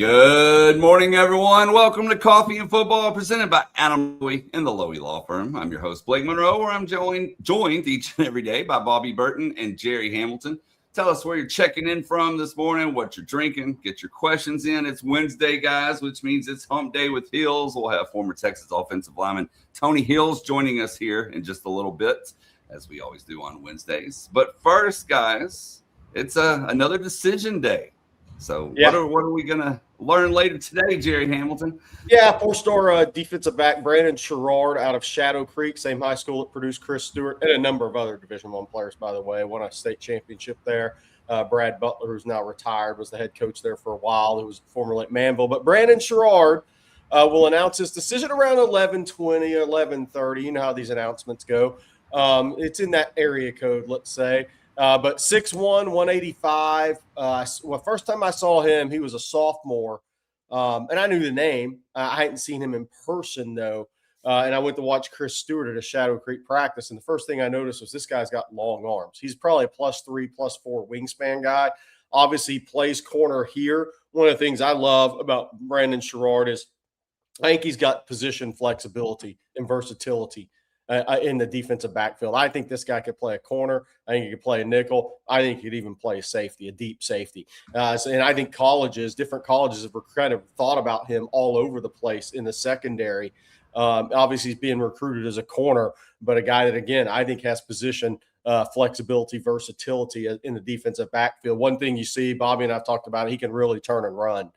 Good morning, everyone. Welcome to Coffee and Football, presented by Adam Lowy and the Lowy Law Firm. I'm your host, Blake Monroe, where I'm joined each and every day by Bobby Burton and Jerry Hamilton. Tell us where you're checking in from this morning, what you're drinking, get your questions in. It's Wednesday, guys, which means it's hump day with Hills. We'll have former Texas offensive lineman Tony Hills joining us here in just a little bit, as we always do on Wednesdays. But first, guys, it's another decision day. So what are we going to learn later today, Jerry Hamilton? Yeah, four-star defensive back Brandon Sherrard out of Shadow Creek, same high school that produced Chris Stewart and a number of other Division I players, by the way. Won a state championship there. Brad Butler, who's now retired, was the head coach there for a while, who was formerly at Manville. But Brandon Sherrard will announce his decision around 11:20 or 11:30. You know how these announcements go. It's in that area code, let's say. But 6'1", 185. First time I saw him, he was a sophomore, and I knew the name. I hadn't seen him in person, though, and I went to watch Chris Stewart at a Shadow Creek practice, and the first thing I noticed was this guy's got long arms. He's probably a +3, +4 wingspan guy. Obviously, he plays corner here. One of the things I love about Brandon Sherrard is I think he's got position flexibility and versatility in the defensive backfield. I think this guy could play a corner. I think he could play a nickel. I think he could even play a safety, a deep safety. And I think different colleges have kind of thought about him all over the place in the secondary. Obviously, he's being recruited as a corner, but a guy that, again, I think has position flexibility, versatility in the defensive backfield. One thing you see, Bobby and I've talked about, he can really turn and run.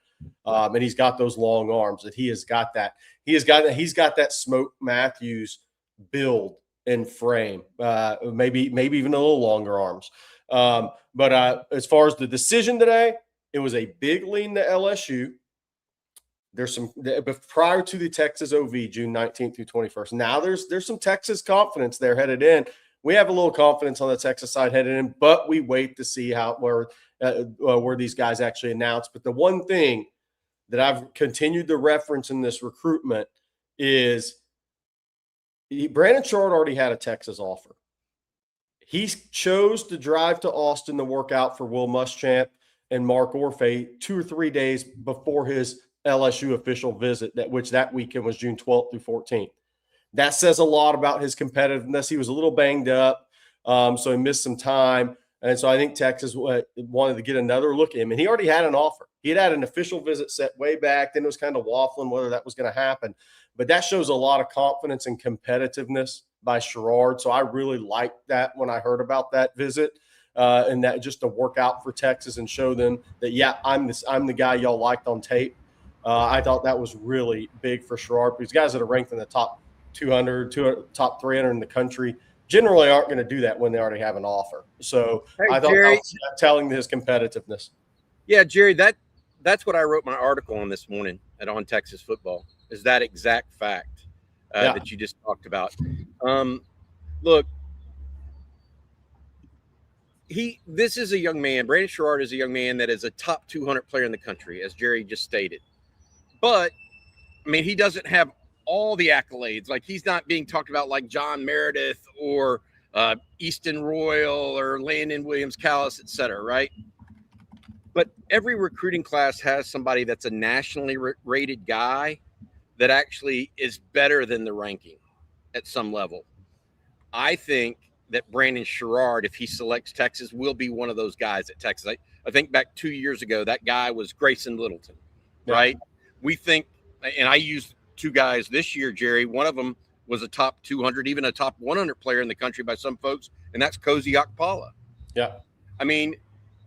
And he's got those long arms that he has got that. He's got that Smoke Matthews build and frame, maybe even a little longer arms. But as far as the decision today, it was a big lean to LSU. There's some prior to the Texas OV, June 19th through 21st. Now there's some Texas confidence there headed in. We have a little confidence on the Texas side headed in, but we wait to see where these guys actually announce. But the one thing that I've continued to reference in this recruitment is Brandon Sherrard already had a Texas offer. He chose to drive to Austin to work out for Will Muschamp and Mark Orfeh 2 or 3 days before his LSU official visit, which that weekend was June 12th through 14th. That says a lot about his competitiveness. He was a little banged up, so he missed some time. And so I think Texas wanted to get another look at him. And he already had an offer. He had an official visit set way back. Then it was kind of waffling whether that was going to happen. But that shows a lot of confidence and competitiveness by Sherrard. So I really liked that when I heard about that visit, and that just to work out for Texas and show them that, yeah, I'm the guy y'all liked on tape. I thought that was really big for Sherrard, because guys that are ranked in the top 200, top 300 in the country generally aren't going to do that when they already have an offer. So I thought that was telling his competitiveness. Yeah, Jerry, that's what I wrote my article on this morning On Texas Football, is that exact fact that you just talked about. Look, this is a young man. Brandon Sherrard is a young man that is a top 200 player in the country, as Jerry just stated. But, I mean, he doesn't have all the accolades. Like, he's not being talked about like John Meredith or Easton Royal or Landon Williams-Callis, et cetera, right? But every recruiting class has somebody that's a nationally rated guy that actually is better than the ranking at some level. I think that Brandon Sherrard, if he selects Texas, will be one of those guys at Texas. I think back 2 years ago, that guy was Grayson Littleton, right? We think, and I used two guys this year, Jerry. One of them was a top 200, even a top 100 player in the country by some folks, and that's Cozy Akpala. Yeah. I mean,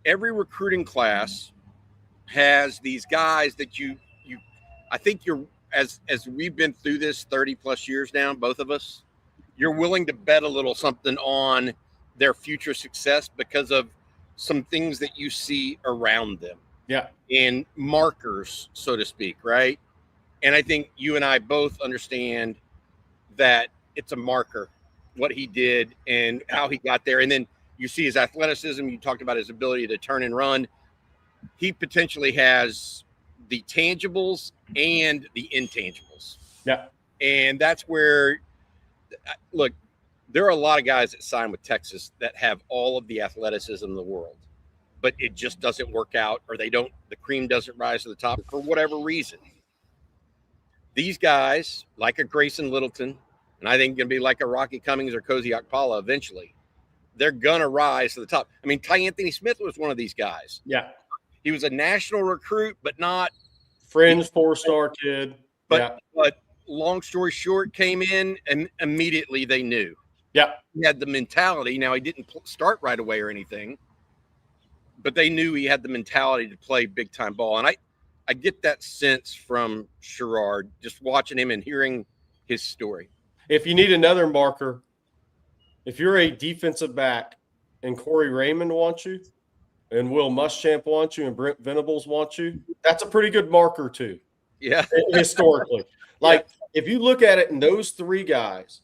every recruiting class has these guys that I think you're, as we've been through this 30 plus years now, both of us, you're willing to bet a little something on their future success because of some things that you see around them. Yeah. And markers, so to speak, right? And I think you and I both understand that it's a marker, what he did and how he got there. And then you see his athleticism. You talked about his ability to turn and run. He potentially has the tangibles and the intangibles. Yeah. And that's where, look, there are a lot of guys that sign with Texas that have all of the athleticism in the world. but it just doesn't work out, or the cream doesn't rise to the top for whatever reason. These guys, like a Grayson Littleton, and I think going to be like a Rocky Cummings or Cozy Akpala eventually, they're going to rise to the top. I mean, Ty Anthony Smith was one of these guys. Yeah. He was a national recruit, but not fringe 4-star kid. But long story short, came in and immediately they knew. Yeah. He had the mentality. Now, he didn't start right away or anything, but they knew he had the mentality to play big time ball. And I get that sense from Sherrard, just watching him and hearing his story. If you need another marker, if you're a defensive back and Corey Raymond wants you, and Will Muschamp wants you, and Brent Venables wants you, that's a pretty good marker too. Yeah. Historically. If you look at it and those three guys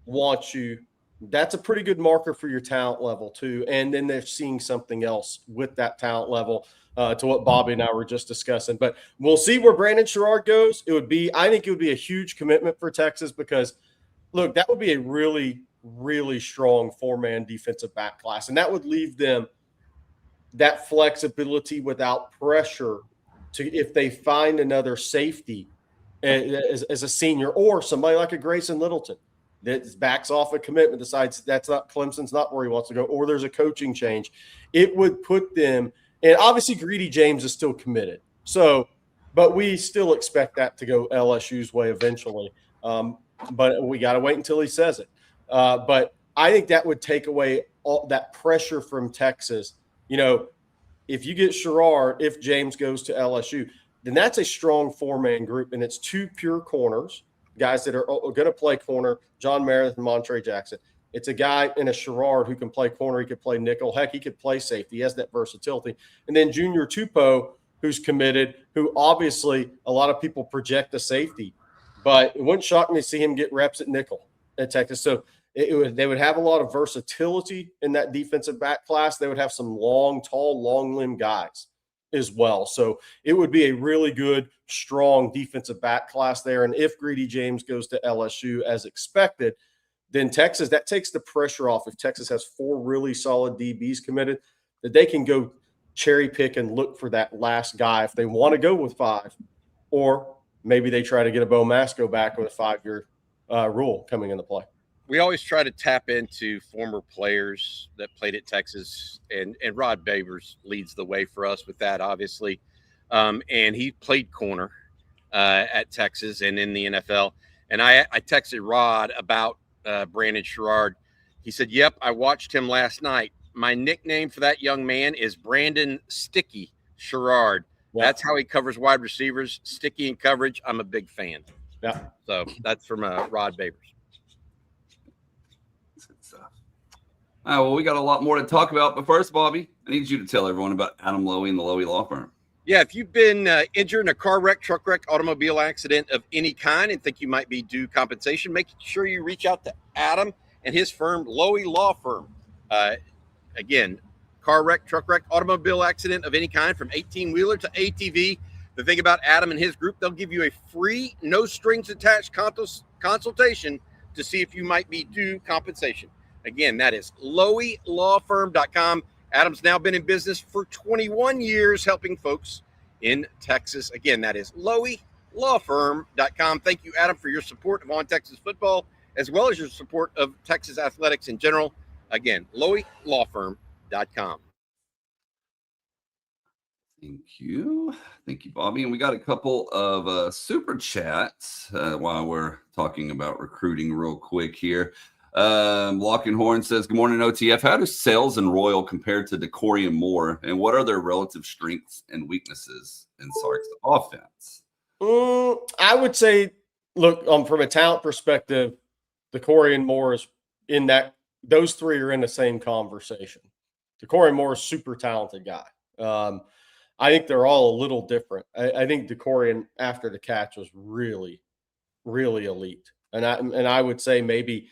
want you, that's a pretty good marker for your talent level too. And then they're seeing something else with that talent level to what Bobby and I were just discussing. But we'll see where Brandon Sherrard goes. I think it would be a huge commitment for Texas because, look, that would be a really, really strong 4-man defensive back class. And that would leave them that flexibility without pressure to if they find another safety as a senior or somebody like a Grayson Littleton that backs off a commitment, decides that's not Clemson's not where he wants to go, or there's a coaching change. It would put them – and obviously Greedy James is still committed. But we still expect that to go LSU's way eventually. But we got to wait until he says it. But I think that would take away all that pressure from Texas. If you get Sherrard, if James goes to LSU, then that's a strong 4-man group, and it's 2 pure corners, guys that are going to play corner, John Meredith and Montre Jackson. It's a guy in a Sherrard who can play corner. He could play nickel. Heck, he could play safety. He has that versatility. And then Junior Tupou, who's committed, who obviously a lot of people project the safety, but it wouldn't shock me to see him get reps at nickel at Texas. So they would have a lot of versatility in that defensive back class. They would have some long, tall, long-limbed guys as well. So it would be a really good, strong defensive back class there. And if Greedy James goes to LSU as expected, then Texas, that takes the pressure off. If Texas has 4 really solid DBs committed, that they can go cherry pick and look for that last guy if they want to go with 5. Or maybe they try to get a Bo Masco back with a 5-year rule coming into play. We always try to tap into former players that played at Texas, and Rod Babers leads the way for us with that, obviously. And he played corner at Texas and in the NFL. And I texted Rod about Brandon Sherrard. He said, "Yep, I watched him last night. My nickname for that young man is Brandon Sticky Sherrard. Yeah. That's how he covers wide receivers, sticky in coverage. I'm a big fan." Yeah. So that's from Rod Babers. All right, well, we got a lot more to talk about. But first, Bobby, I need you to tell everyone about Adam Lowy and the Lowy Law Firm. Yeah, if you've been injured in a car wreck, truck wreck, automobile accident of any kind and think you might be due compensation, make sure you reach out to Adam and his firm, Lowy Law Firm. Again, car wreck, truck wreck, automobile accident of any kind, from 18-wheeler to ATV. The thing about Adam and his group, they'll give you a free, no-strings-attached consultation to see if you might be due compensation. Again, that is LowyLawFirm.com. Adam's now been in business for 21 years helping folks in Texas. Again, that is LowyLawFirm.com. Thank you, Adam, for your support of On Texas Football, as well as your support of Texas athletics in general. Again, LowyLawFirm.com. Thank you. Thank you, Bobby. And we got a couple of super chats while we're talking about recruiting real quick here. Lock and Horn says, "Good morning, OTF. How do Sales and Royal compare to DeCorey and Moore, and what are their relative strengths and weaknesses in Sark's offense?" I would say, look, from a talent perspective, DeCorey and Moore is in that. Those three are in the same conversation. DeCorey and Moore is a super talented guy. I think they're all a little different. I think DeCorey after the catch was really, really elite, and I would say maybe.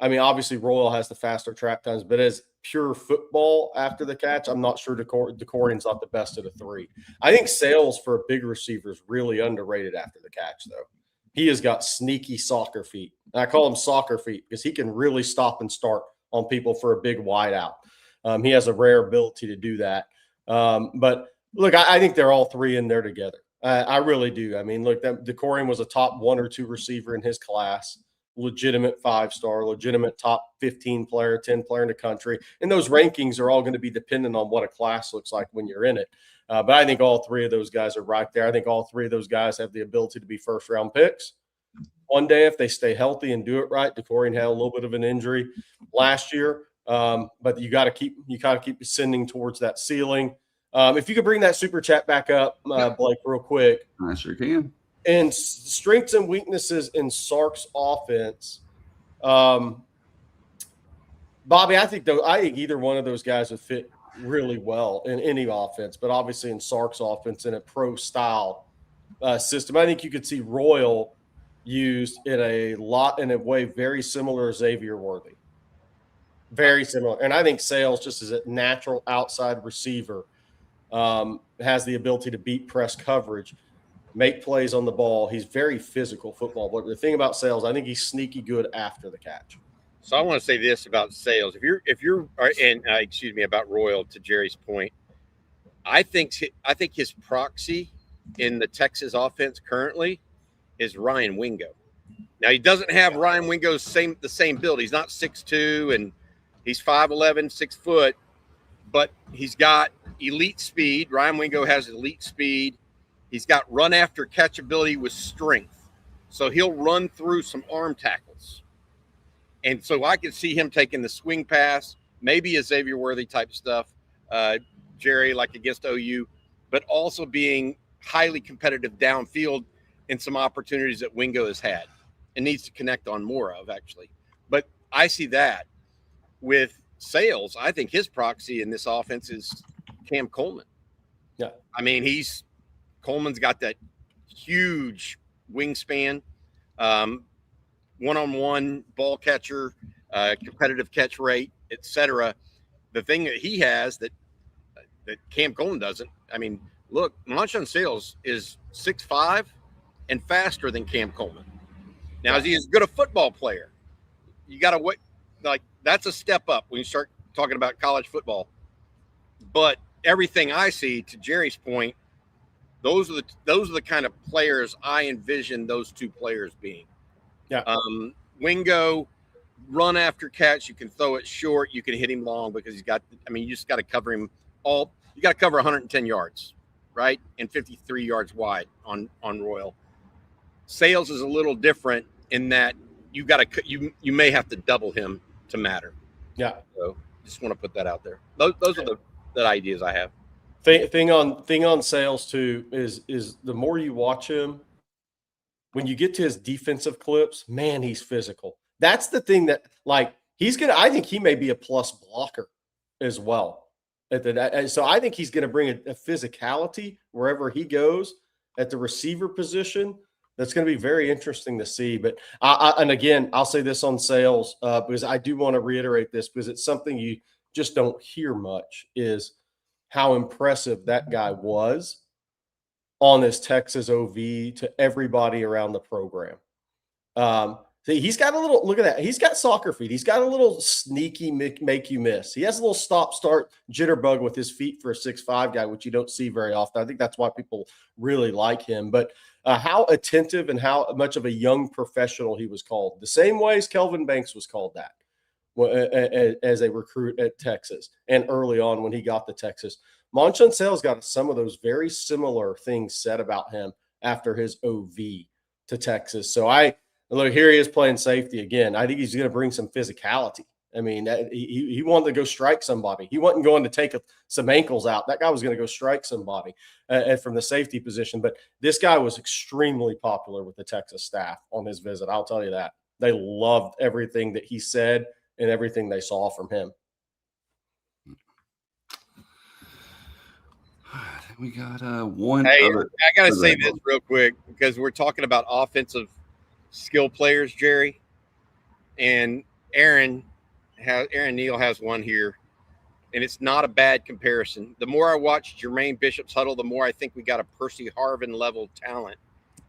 I mean, obviously, Royal has the faster track times, but as pure football after the catch, I'm not sure DeCorian's not the best of the three. I think Sales for a big receiver is really underrated after the catch, though. He has got sneaky soccer feet. And I call him soccer feet because he can really stop and start on people for a big wide out. He has a rare ability to do that. But look, I think they're all three in there together. I really do. I mean, look, DeCorian was a top 1 or 2 receiver in his class, legitimate 5-star, legitimate top 15 player, 10 player in the country. And those rankings are all going to be dependent on what a class looks like when you're in it. But I think all three of those guys are right there. I think all three of those guys have the ability to be first-round picks. One day, if they stay healthy and do it right, DeCorian had a little bit of an injury last year, but you got to keep ascending towards that ceiling. If you could bring that super chat back up, Blake, real quick. I sure can. And strengths and weaknesses in Sark's offense, Bobby. I think either one of those guys would fit really well in any offense, but obviously in Sark's offense in a pro style system, I think you could see Royal used in a way very similar to Xavier Worthy, very similar. And I think Sales, just as a natural outside receiver, has the ability to beat press coverage, make plays on the ball. He's very physical football. But the thing about Sales, I think he's sneaky good after the catch. So I want to say this about Sales. About Royal, to Jerry's point, I think his proxy in the Texas offense currently is Ryan Wingo. Now, he doesn't have Ryan Wingo's the same build. He's not 6'2", and he's 5'11", 6 foot, but he's got elite speed. Ryan Wingo has elite speed. He's got run after catch ability with strength. So he'll run through some arm tackles. And so I could see him taking the swing pass, maybe a Xavier Worthy type stuff, Jerry, like against OU, but also being highly competitive downfield in some opportunities that Wingo has had and needs to connect on more of, actually. But I see that with Sales. I think his proxy in this offense is Cam Coleman. Yeah. I mean, Coleman's got that huge wingspan, one-on-one ball catcher, competitive catch rate, etc. The thing that he has that Cam Coleman doesn't, I mean, look, Monshon Sales is 6'5" and faster than Cam Coleman. Now, is he as good a football player? You got to wait. Like, that's a step up when you start talking about college football. But everything I see, to Jerry's point, those are the kind of players I envision those two players being. Yeah. Wingo, run after catch. You can throw it short. You can hit him long because you just got to cover him all. You got to cover 110 yards, right? And 53 yards wide on Royal. Sales is a little different in that you may have to double him to matter. Yeah. So just want to put that out there. Those are the ideas I have. Thing on Sales too is the more you watch him, when you get to his defensive clips, man, he's physical. That's the thing that, like, I think he may be a plus blocker as well. So I think he's going to bring a physicality wherever he goes at the receiver position. That's going to be very interesting to see. But and again, I'll say this on Sales because I do want to reiterate this because it's something you just don't hear much, is how impressive that guy was on this Texas OV to everybody around the program. He's got a little, look at that. He's got soccer feet. He's got a little sneaky make you miss. He has a little stop-start jitterbug with his feet for a 6'5" guy, which you don't see very often. I think that's why people really like him. But how attentive and how much of a young professional he was called. The same way as Kelvin Banks was called that as a recruit at Texas and early on when he got to Texas. Monshon Sales got some of those very similar things said about him after his OV to Texas. So look, here he is playing safety again. I think he's going to bring some physicality. I mean, he wanted to go strike somebody. He wasn't going to take some ankles out. That guy was going to go strike somebody from the safety position. But this guy was extremely popular with the Texas staff on his visit. I'll tell you that. They loved everything that he said and everything they saw from him. We got one. Hey, I got to say this real quick because we're talking about offensive skill players, Jerry, and Aaron Neal has one here, and it's not a bad comparison. The more I watch Jermaine Bishop's huddle, the more I think we got a Percy Harvin level talent.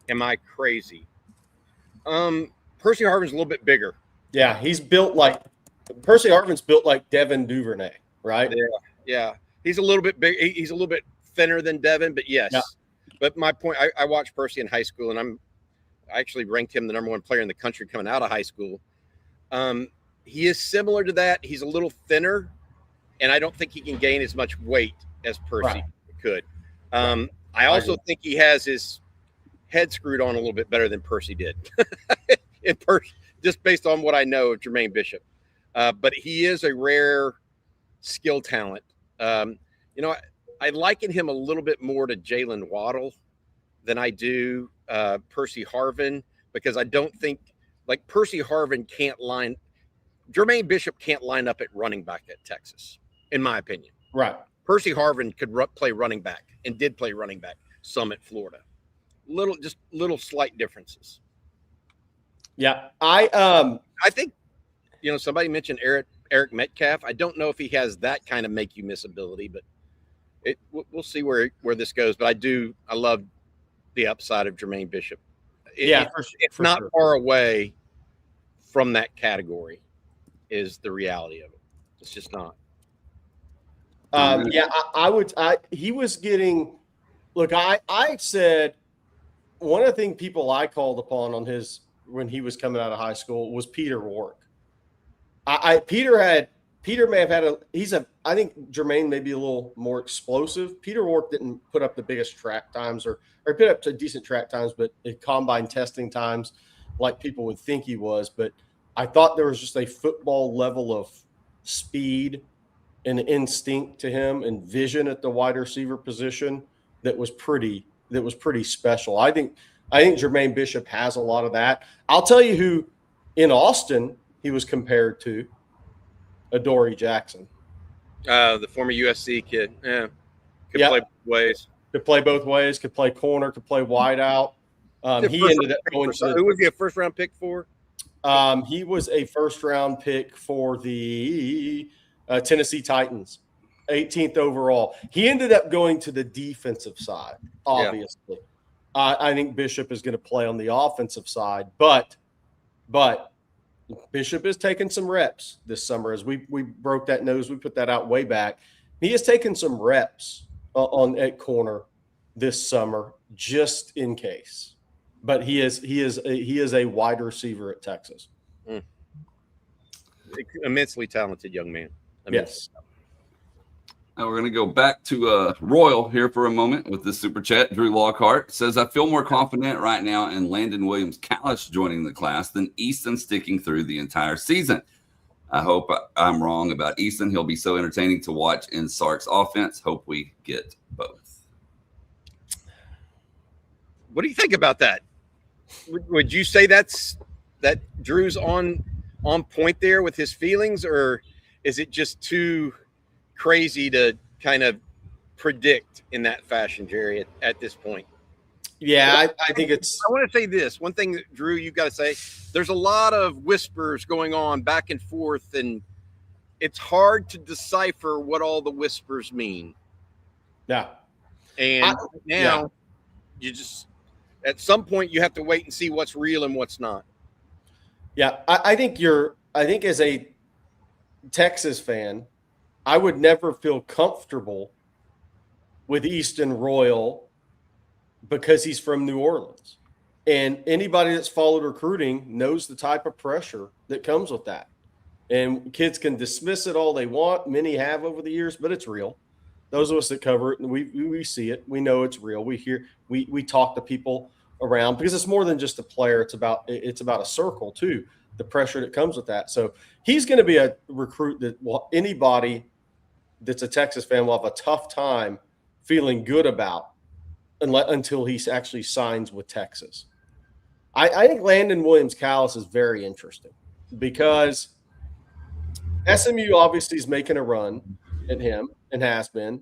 Am I crazy? Percy Harvin's a little bit bigger. Yeah, he's built like Percy Harvin's built like Devin Duvernay, right? Yeah. He's a little bit big. He's a little bit thinner than Devin, but yes. Yeah. But my point, I watched Percy in high school, and I actually ranked him the #1 player in the country coming out of high school. He is similar to that. He's a little thinner, and I don't think he can gain as much weight as Percy could. I also think he has his head screwed on a little bit better than Percy did. Just based on what I know of Jermaine Bishop. But he is a rare skill talent. I liken him a little bit more to Jalen Waddle than I do Percy Harvin, because I don't think like Percy Harvin Jermaine Bishop can't line up at running back at Texas, in my opinion. Right. Percy Harvin could play running back and did play running back some at Florida. Little slight differences. Yeah. I think, somebody mentioned Eric Metcalf. I don't know if he has that kind of make you miss ability, but we'll see where this goes. But I love the upside of Jermaine Bishop. It's not far away from that category is the reality of it. It's just not. He was getting, look, I said one of the things people I called upon on when he was coming out of high school was Peter Warwick. Peter may have had I think Jermaine may be a little more explosive. Peter Warwick didn't put up the biggest track times or put up to decent track times, but at combine testing times like people would think he was. But I thought there was just a football level of speed and instinct to him and vision at the wide receiver position that was pretty special. I think Jermaine Bishop has a lot of that. I'll tell you who in Austin he was compared to, Adoree Jackson. The former USC kid. Yeah. Play both ways. Could play both ways, could play corner, could play wide out. He ended up going to who was he a first round pick for? He was a first round pick for the Tennessee Titans, 18th overall. He ended up going to the defensive side, obviously. Yeah. I think Bishop is going to play on the offensive side, but Bishop is taking some reps this summer. As we broke that nose, we put that out way back. He has taken some reps at corner this summer, just in case. But he is a wide receiver at Texas. Immensely talented young man. Yes. Now we're going to go back to Royal here for a moment with this super chat. Drew Lockhart says, I feel more confident right now in Landon Williams-Callis joining the class than Easton sticking through the entire season. I hope I'm wrong about Easton. He'll be so entertaining to watch in Sark's offense. Hope we get both. What do you think about that? Would you say that Drew's on point there with his feelings, or is it just too crazy to kind of predict in that fashion, Jerry, at this point? Yeah, I think it's – I want to say this. One thing, Drew, you've got to say, there's a lot of whispers going on back and forth, and it's hard to decipher what all the whispers mean. Yeah. And you just – at some point you have to wait and see what's real and what's not. Yeah, I think as a Texas fan, I would never feel comfortable with Easton Royal because he's from New Orleans. And anybody that's followed recruiting knows the type of pressure that comes with that. And kids can dismiss it all they want. Many have over the years, but it's real. Those of us that cover it, and we see it. We know it's real. We talk to people around because it's more than just a player. It's about a circle too, the pressure that comes with that. So he's going to be a recruit that anybody that's a Texas fan will have a tough time feeling good about until he actually signs with Texas. I think Landon Williams-Callis is very interesting because SMU obviously is making a run at him and has been.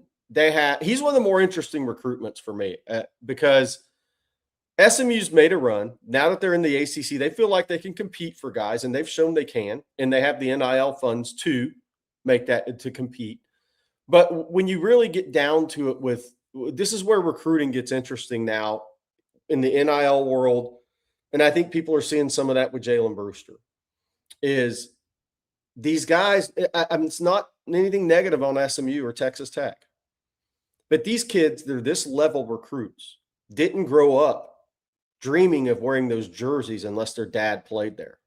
He's one of the more interesting recruitments for me because SMU's made a run. Now that they're in the ACC, they feel like they can compete for guys, and they've shown they can, and they have the NIL funds to make that to compete. But when you really get down to it this is where recruiting gets interesting now in the NIL world, and I think people are seeing some of that with Jalen Brewster, is these guys, it's not anything negative on SMU or Texas Tech. But these kids, they're this level recruits, didn't grow up dreaming of wearing those jerseys unless their dad played there.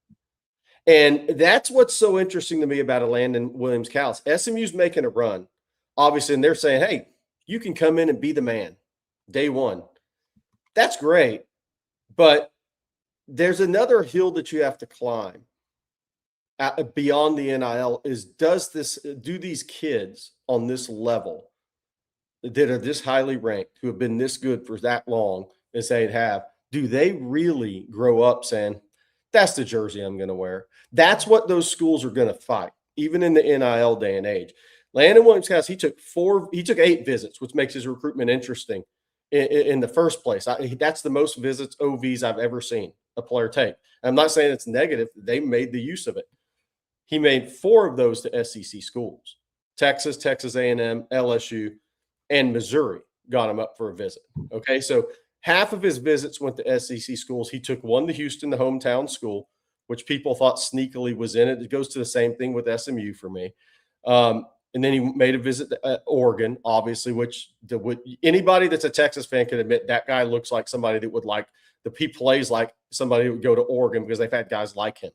And that's what's so interesting to me about Landon Williams-Callis. SMU's making a run, obviously, and they're saying, hey, you can come in and be the man day one. That's great. But there's another hill that you have to climb beyond the NIL is do these kids on this level that are this highly ranked, who have been this good for that long as they have, do they really grow up saying, that's the jersey I'm going to wear? That's what those schools are going to fight, even in the NIL day and age. Landon Williams-Callis, he took 8 visits, which makes his recruitment interesting in the first place. That's the most visits, OVs I've ever seen a player take. I'm not saying it's negative. They made the use of it. He made 4 of those to SEC schools: Texas, Texas A&M, LSU, and Missouri got him up for a visit. Okay, so half of his visits went to SEC schools. He took one to Houston, the hometown school, which people thought sneakily was in it. It goes to the same thing with SMU for me. And then he made a visit to Oregon, obviously, which anybody that's a Texas fan can admit that guy looks like somebody that would like he plays like somebody who would go to Oregon, because they've had guys like him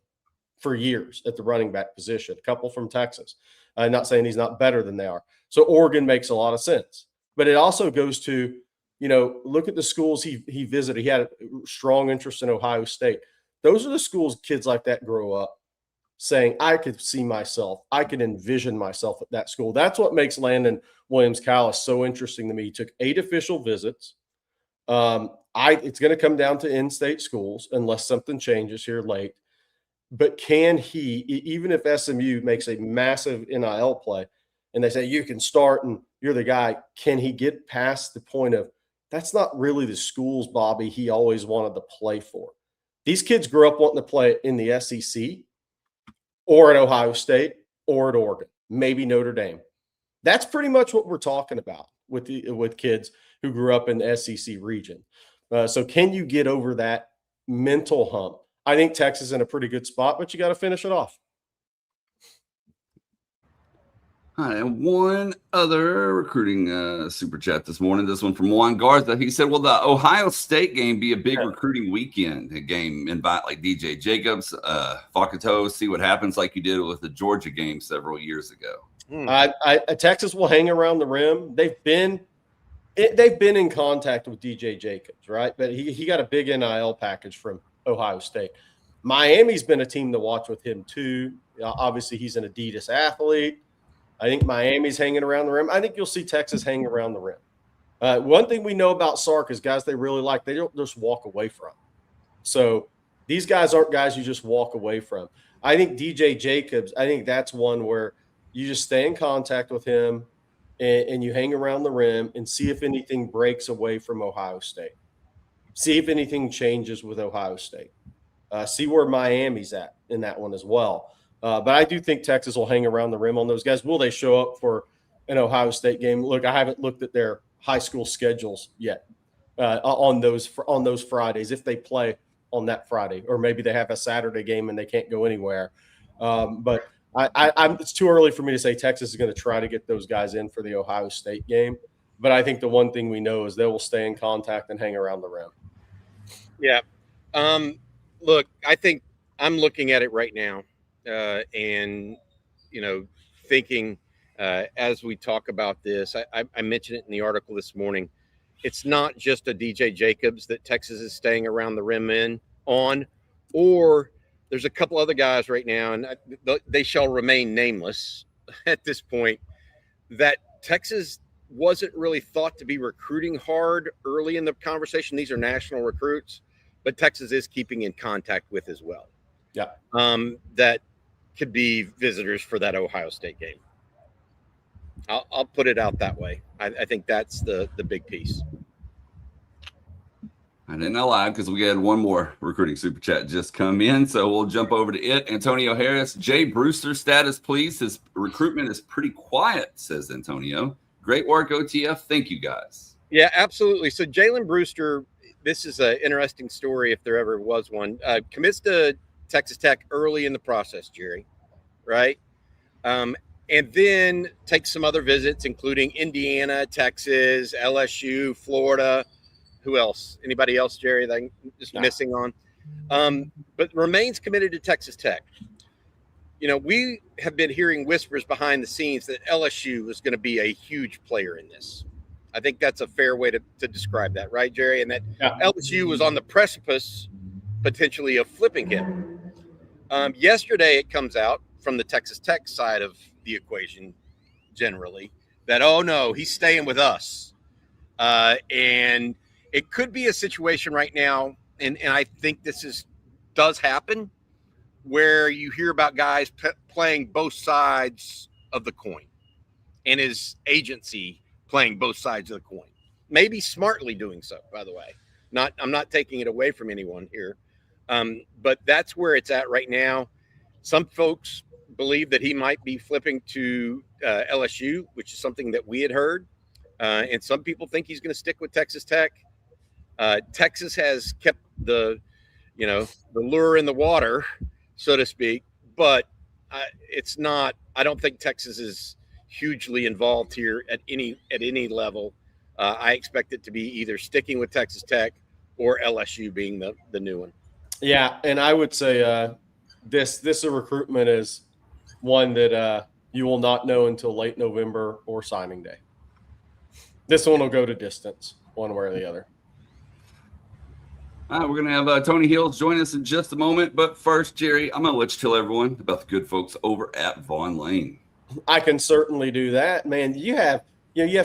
for years at the running back position, a couple from Texas. I'm not saying he's not better than they are. So Oregon makes a lot of sense. But it also goes to, look at the schools he visited. He had a strong interest in Ohio State. Those are the schools kids like that grow up saying, I could see myself, I could envision myself at that school. That's what makes Landon Williams-Callis so interesting to me. He took 8 official visits. It's going to come down to in-state schools unless something changes here late. But can he, even if SMU makes a massive NIL play and they say you can start and you're the guy, can he get past the point of that's not really the schools, Bobby, he always wanted to play for? These kids grew up wanting to play in the SEC or at Ohio State or at Oregon, maybe Notre Dame. That's pretty much what we're talking about with kids who grew up in the SEC region. So can you get over that mental hump? I think Texas is in a pretty good spot, but you got to finish it off. All right, and one other recruiting super chat this morning. This one from Juan Garza. He said, will the Ohio State game be a big recruiting weekend? A game invite like DJ Jacobs, Fakato, see what happens like you did with the Georgia game several years ago. Texas will hang around the rim. They've been in contact with DJ Jacobs, right? But he got a big NIL package from Ohio State. Miami's been a team to watch with him too. Obviously, he's an Adidas athlete. I think Miami's hanging around the rim. I think you'll see Texas hang around the rim. One thing we know about Sark is guys they really like, they don't just walk away from. So these guys aren't guys you just walk away from. I think DJ Jacobs, I think that's one where you just stay in contact with him and you hang around the rim and see if anything breaks away from Ohio State. See if anything changes with Ohio State. See where Miami's at in that one as well. But I do think Texas will hang around the rim on those guys. Will they show up for an Ohio State game? Look, I haven't looked at their high school schedules yet on those Fridays, if they play on that Friday, or maybe they have a Saturday game and they can't go anywhere. But it's too early for me to say Texas is going to try to get those guys in for the Ohio State game. But I think the one thing we know is they will stay in contact and hang around the rim. Yeah. Look, I think I'm looking at it right now and, thinking as we talk about this, I mentioned it in the article this morning. It's not just a DJ Jacobs that Texas is staying around the rim on, or there's a couple other guys right now, and they shall remain nameless at this point, that Texas wasn't really thought to be recruiting hard early in the conversation. These are national recruits, but Texas is keeping in contact with as well. Yeah. That could be visitors for that Ohio State game. I'll put it out that way. I think that's the big piece. I didn't lie because we had one more recruiting super chat just come in, so we'll jump over to it. Antonio Harris, Jay Brewster status, please. His recruitment is pretty quiet, says Antonio. Great work, OTF. Thank you, guys. Yeah, absolutely. So Jalen Brewster, this is an interesting story if there ever was one. Commits to Texas Tech early in the process, Jerry, right? and then take some other visits, including Indiana, Texas, LSU, Florida. Who else? Anybody else, Jerry, that I'm just missing on? But remains committed to Texas Tech. You know, we have been hearing whispers behind the scenes that LSU is going to be a huge player in this. I think that's a fair way to describe that, right, Jerry? And that LSU was on the precipice, potentially, of flipping him. Yesterday, it comes out from the Texas Tech side of the equation, generally, that, oh, no, he's staying with us. And it could be a situation right now, and I think this does happen, where you hear about guys playing both sides of the coin, and his agency playing both sides of the coin. Maybe smartly doing so, by the way. I'm not taking it away from anyone here, but that's where it's at right now. Some folks believe that he might be flipping to LSU, which is something that we had heard, and some people think he's going to stick with Texas Tech. Texas has kept the lure in the water, so to speak, but it's not. I don't think Texas is hugely involved here at any level. I expect it to be either sticking with Texas Tech or LSU being the new one. Yeah, and I would say this recruitment is one that you will not know until late November or signing day. This one will go to distance, one way or the other. All right, we're going to have Tony Hills join us in just a moment. But first, Jerry, I'm going to let you tell everyone about the good folks over at Vaughn Lane. I can certainly do that, man. You have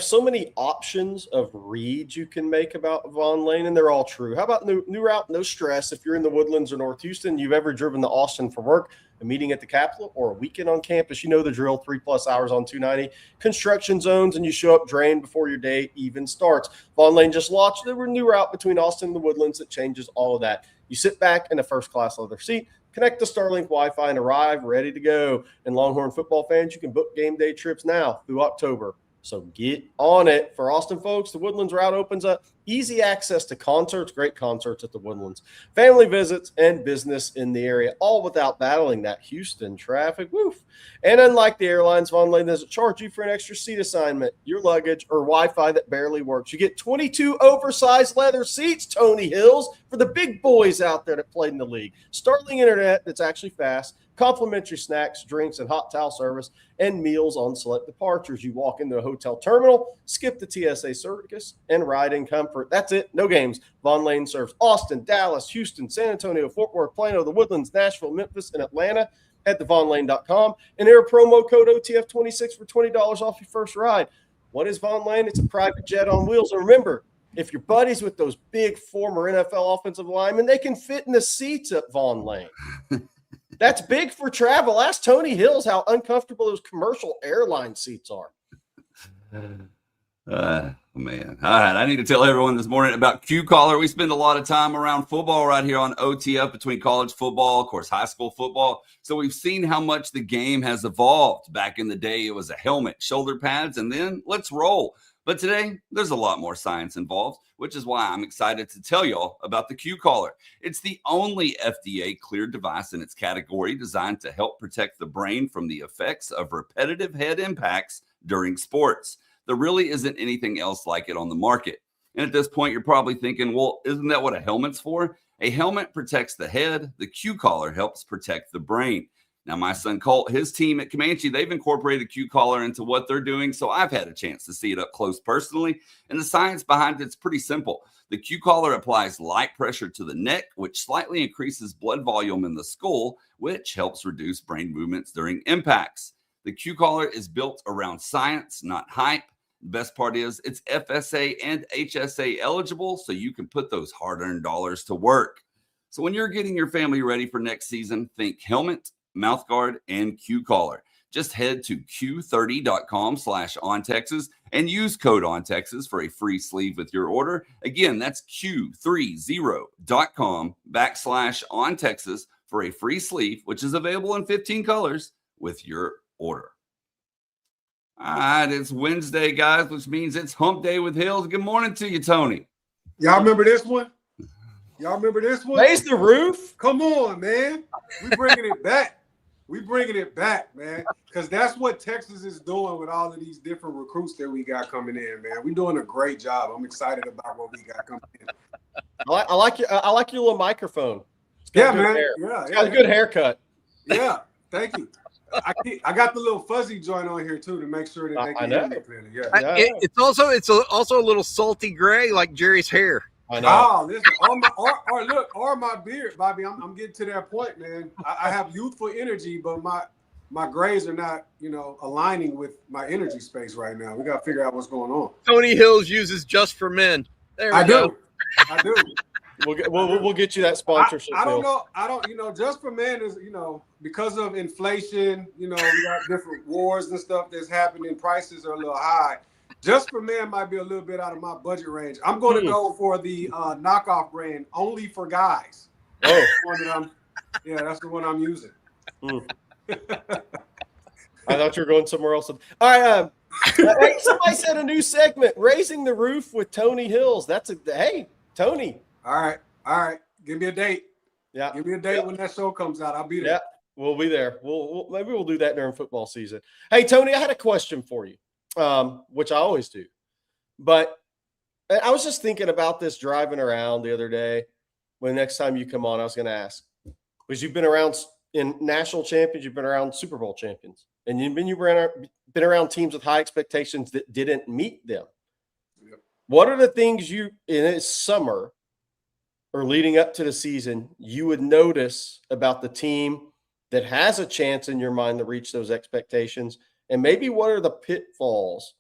so many options of reads you can make about Vaughn Lane, and they're all true. How about new route, no stress? If you're in the Woodlands or North Houston, you've ever driven to Austin for work, a meeting at the Capitol, or a weekend on campus, you know the drill, 3+ hours on 290, construction zones, and you show up drained before your day even starts. Vaughn Lane just launched a new route between Austin and the Woodlands that changes all of that. You sit back in a first-class leather seat, connect to Starlink Wi-Fi, and arrive ready to go. And Longhorn football fans, you can book game day trips now through October. So get on it. For Austin folks, the Woodlands route opens up easy access to concerts, great concerts at the Woodlands, family visits, and business in the area, all without battling that Houston traffic. Woof. And unlike the airlines, Vaughn Lane doesn't charge you for an extra seat assignment, your luggage, or Wi-Fi that barely works. You get 22 oversized leather seats, Tony Hills, for the big boys out there that played in the league. Starlink internet that's actually fast, complimentary snacks, drinks, and hot towel service, and meals on select departures. You walk into a hotel terminal, skip the TSA circus, and ride in comfort. That's it. No games. Vaughn Lane serves Austin, Dallas, Houston, San Antonio, Fort Worth, Plano, the Woodlands, Nashville, Memphis, and Atlanta. Head to VaughnLane.com and enter promo code OTF26 for $20 off your first ride. What is Vaughn Lane? It's a private jet on wheels. And remember, if you're buddies with those big former NFL offensive linemen, they can fit in the seats at Vaughn Lane. That's big for travel. Ask Tony Hills how uncomfortable those commercial airline seats are. Man. All right. I need to tell everyone this morning about Q-Collar. We spend a lot of time around football right here on OTF between college football, of course, high school football. So we've seen how much the game has evolved. Back in the day, it was a helmet, shoulder pads, and then let's roll. But today, there's a lot more science involved, which is why I'm excited to tell y'all about the Q-Collar. It's the only FDA-cleared device in its category designed to help protect the brain from the effects of repetitive head impacts during sports. There really isn't anything else like it on the market. And at this point, you're probably thinking, well, isn't that what a helmet's for? A helmet protects the head. The Q-Collar helps protect the brain. Now, my son Colt, his team at Comanche, they've incorporated Q-Collar into what they're doing, so I've had a chance to see it up close personally, and the science behind it's pretty simple. The Q-Collar applies light pressure to the neck, which slightly increases blood volume in the skull, which helps reduce brain movements during impacts. The Q-Collar is built around science, not hype. The best part is it's FSA and HSA eligible, so you can put those hard-earned dollars to work. So when you're getting your family ready for next season, think helmet, mouthguard, and Q-Collar. Just head to q30.com/OnTexas and use code OnTexas for a free sleeve with your order. Again, that's q30.com/OnTexas for a free sleeve, which is available in 15 colors with your order. All right, it's Wednesday, guys, which means it's hump day with Hills. Good morning to you, Tony. Y'all remember this one? Y'all remember this one? Raise the roof. Come on, man. We bringing it back. We bringing it back, man, because that's what Texas is doing with all of these different recruits that we got coming in, man. We're doing a great job. I'm excited about what we got coming in. I like your little microphone. It's got Yeah, good man. hair. Yeah, It's got a good haircut. Yeah, thank you. I got the little fuzzy joint on here too to make sure that they can hear me clearly. Yeah. It's also a little salty gray like Jerry's hair. I know. Oh, listen, or my beard, Bobby. I'm getting to that point, man. I have youthful energy, but my grays are not, aligning with my energy space right now. We got to figure out what's going on. Tony Hills uses Just for Men. There we go. I do. We'll get you that sponsorship. I don't know. Just for Men is, because of inflation, we got different wars and stuff that's happening. Prices are a little high. Just for Men might be a little bit out of my budget range. I'm going to go for the knockoff brand, Only for Guys. Oh, that's the one I'm using. I thought you were going somewhere else. All right. Hey, somebody said a new segment, Raising the Roof with Tony Hills. Hey, Tony. All right. Give me a date. Yeah. Give me a date when that show comes out. I'll be there. Yeah, we'll be there. Maybe we'll do that during football season. Hey, Tony, I had a question for you, which I always do. But I was just thinking about this driving around the other day. When the next time you come on, I was going to ask, because you've been around in national champions, you've been around Super Bowl champions, and you've been around teams with high expectations that didn't meet them. Yep. What are the things in this summer or leading up to the season you would notice about the team that has a chance in your mind to reach those expectations? And maybe what are the pitfalls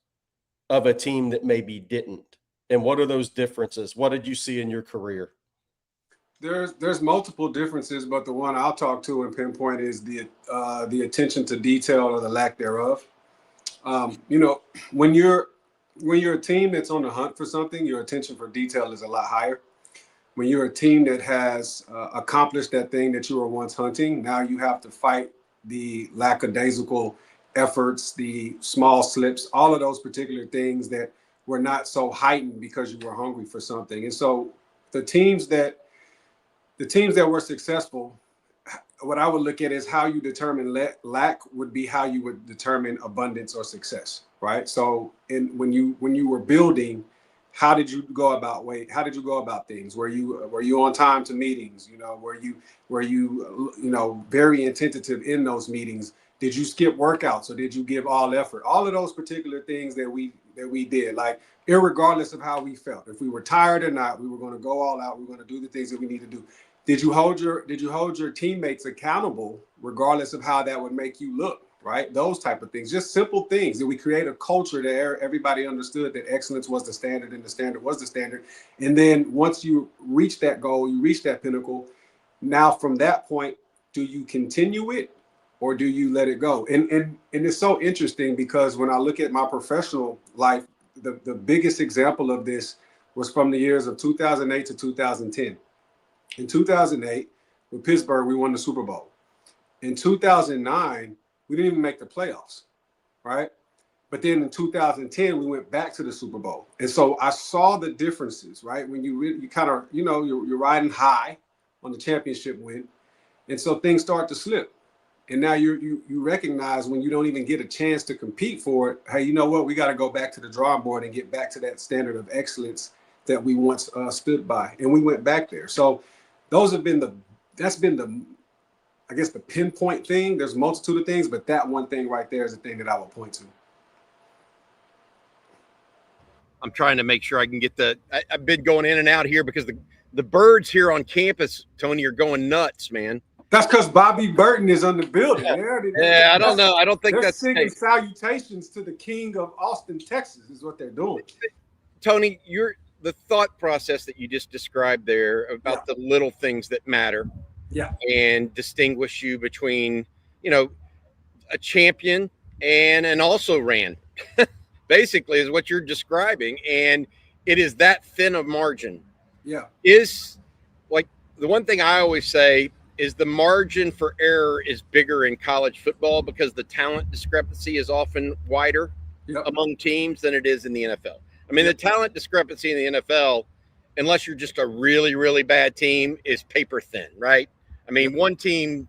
of a team that maybe didn't? And what are those differences? What did you see in your career? There's multiple differences, but the one I'll talk to and pinpoint is the attention to detail or the lack thereof. When you're a team that's on the hunt for something, your attention for detail is a lot higher. When you're a team that has accomplished that thing that you were once hunting, now you have to fight the lackadaisical efforts, the small slips, all of those particular things that were not so heightened because you were hungry for something. And so the teams that were successful, what I would look at is how you determine lack would be how you would determine abundance or success, right? So when you were building, how did you go about things? Were you on time to meetings? Were you very attentive in those meetings? Did you skip workouts or did you give all effort? All of those particular things that we did, like irregardless of how we felt, if we were tired or not, we were going to go all out. We were going to do the things that we need to do. Did you hold your teammates accountable, regardless of how that would make you look, right? Those type of things, just simple things. Did we create a culture that everybody understood that excellence was the standard and the standard was the standard? And then once you reach that goal, you reach that pinnacle. Now from that point, do you continue it or do you let it go? And it's so interesting because when I look at my professional life, the biggest example of this was from the years of 2008 to 2010. In 2008, with Pittsburgh, we won the Super Bowl. In 2009, we didn't even make the playoffs, right? But then in 2010, we went back to the Super Bowl. And so I saw the differences, right? When you kind of, you're riding high on the championship win. And so things start to slip. And now you recognize when you don't even get a chance to compete for it, hey, you know what? We got to go back to the drawing board and get back to that standard of excellence that we once stood by. And we went back there. So that's been the pinpoint thing. There's a multitude of things, but that one thing right there is the thing that I will point to. I'm trying to make sure I can get I've been going in and out here because the birds here on campus, Tony, are going nuts, man. That's because Bobby Burton is on the building. Yeah, I don't know. I don't think they're that's singing salutations to the king of Austin, Texas, is what they're doing. Tony, the thought process that you just described there about the little things that matter, and distinguish you between, a champion and an also ran, basically is what you're describing, and it is that thin of margin. Yeah, is like the one thing I always say is the margin for error is bigger in college football because the talent discrepancy is often wider among teams than it is in the NFL. I mean, the talent discrepancy in the NFL, unless you're just a really, really bad team, is paper thin, right? I mean, one team,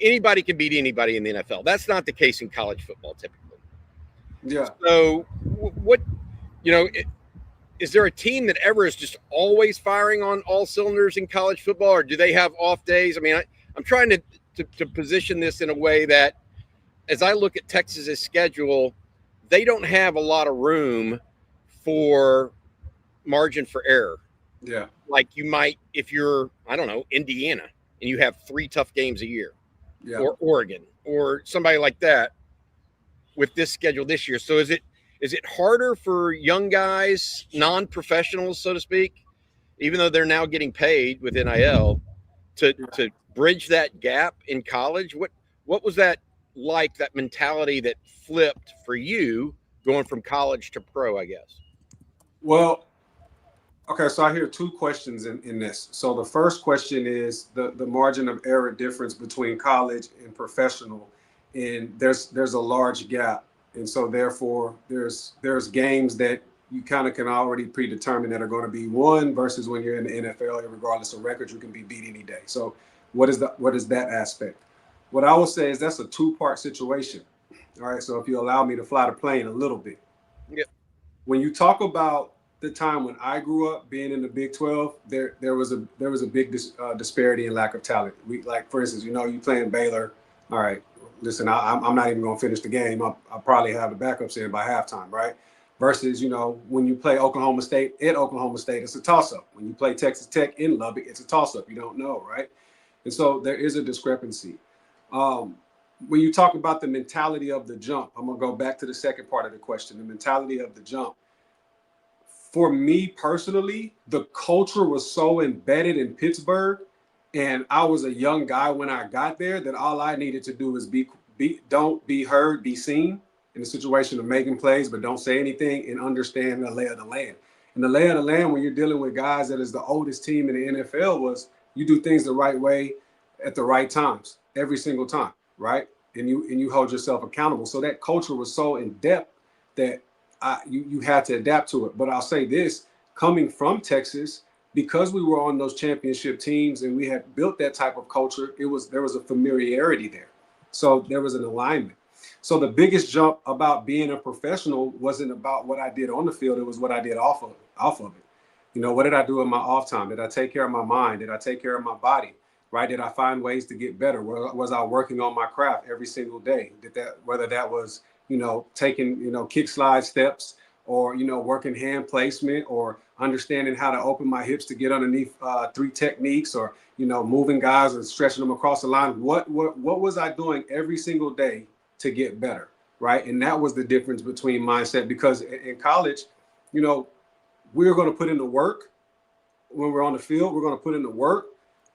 anybody can beat anybody in the NFL. That's not the case in college football typically. Yeah. So what, is there a team that ever is just always firing on all cylinders in college football, or do they have off days? I mean, I'm trying to position this in a way that, as I look at Texas's schedule, they don't have a lot of room for margin for error. Yeah. Like you might, if you're, I don't know, Indiana, and you have 3 tough games a year, Yeah. or Oregon, or somebody like that with this schedule this year. So is it harder for young guys, non-professionals, so to speak, even though they're now getting paid with NIL, to bridge that gap in college? What was that like, that mentality that flipped for you going from college to pro, I guess? Well, okay, so I hear 2 questions in this. So the first question is the margin of error difference between college and professional, and there's a large gap, and so therefore there's games that you kind of can already predetermine that are going to be won versus when you're in the NFL, regardless of record, you can be beat any day. So what is that aspect? What I will say is that's a 2-part situation. All right, so if you allow me to fly the plane a little bit. Yep. When you talk about the time when I grew up being in the Big 12, there was a big disparity and lack of talent. Like, for instance, you playing Baylor. All right, listen, I'm not even going to finish the game. I'll probably have the backups in by halftime, right? Versus, when you play Oklahoma State at Oklahoma State, it's a toss-up. When you play Texas Tech in Lubbock, it's a toss-up. You don't know, right? And so there is a discrepancy. When you talk about the mentality of the jump, I'm going to go back to the second part of the question, the mentality of the jump. For me personally, the culture was so embedded in Pittsburgh, and I was a young guy when I got there, that all I needed to do is don't be heard, be seen in the situation of making plays, but don't say anything, and understand the lay of the land. And the lay of the land, when you're dealing with guys that is the oldest team in the NFL, was you do things the right way at the right times, every single time, right? And you hold yourself accountable. So that culture was so in depth that you had to adapt to it. But I'll say this, coming from Texas, because we were on those championship teams and we had built that type of culture, there was a familiarity there. So there was an alignment. So the biggest jump about being a professional wasn't about what I did on the field. It was what I did off of it. What did I do in my off time? Did I take care of my mind? Did I take care of my body? Right? Did I find ways to get better? Was I working on my craft every single day? Whether that was, taking, kick slide steps, or, working hand placement, or understanding how to open my hips to get underneath 3 techniques, or, moving guys and stretching them across the line. What was I doing every single day to get better? Right. And that was the difference between mindset, because in college, we're going to put in the work when we're on the field. We're going to put in the work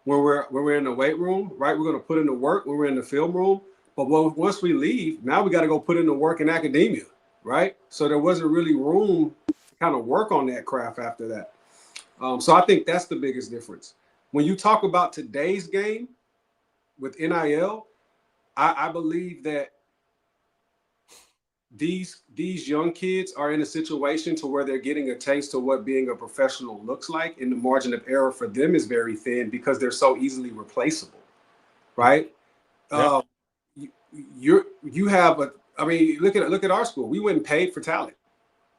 when we're in the weight room, right? We're going to put in the work when we're in the film room. But once we leave, now we got to go put in the work in academia, right? So there wasn't really room to kind of work on that craft after that. So I think that's the biggest difference. When you talk about today's game with NIL, I believe that these young kids are in a situation to where they're getting a taste of what being a professional looks like, and the margin of error for them is very thin because they're so easily replaceable, right? Yeah. Look at our school. We wouldn't pay for talent.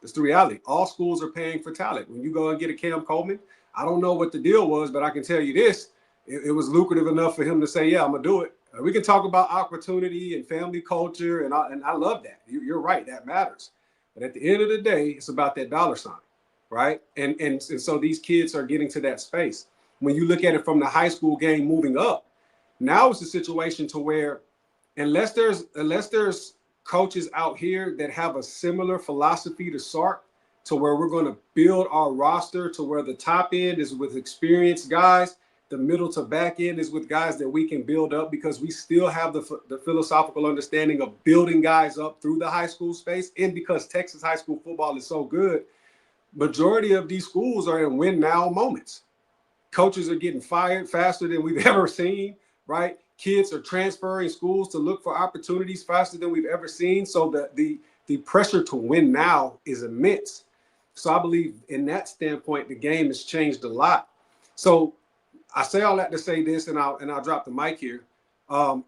That's the reality. All schools are paying for talent. When you go and get a Cam Coleman, I don't know what the deal was, but I can tell you this: it was lucrative enough for him to say, "Yeah, I'm gonna do it." We can talk about opportunity and family culture, and I love that. You're right, that matters. But at the end of the day, it's about that dollar sign, right? And so these kids are getting to that space. When you look at it from the high school game moving up, now it's a situation to where, unless there's coaches out here that have a similar philosophy to Sark, to where we're going to build our roster to where the top end is with experienced guys, the middle to back end is with guys that we can build up, because we still have the philosophical understanding of building guys up through the high school space. And because Texas high school football is so good, majority of these schools are in win now moments. Coaches are getting fired faster than we've ever seen, right? Kids are transferring schools to look for opportunities faster than we've ever seen. So the pressure to win now is immense. So I believe in that standpoint, the game has changed a lot. So I say all that to say this, and I'll drop the mic here. Um,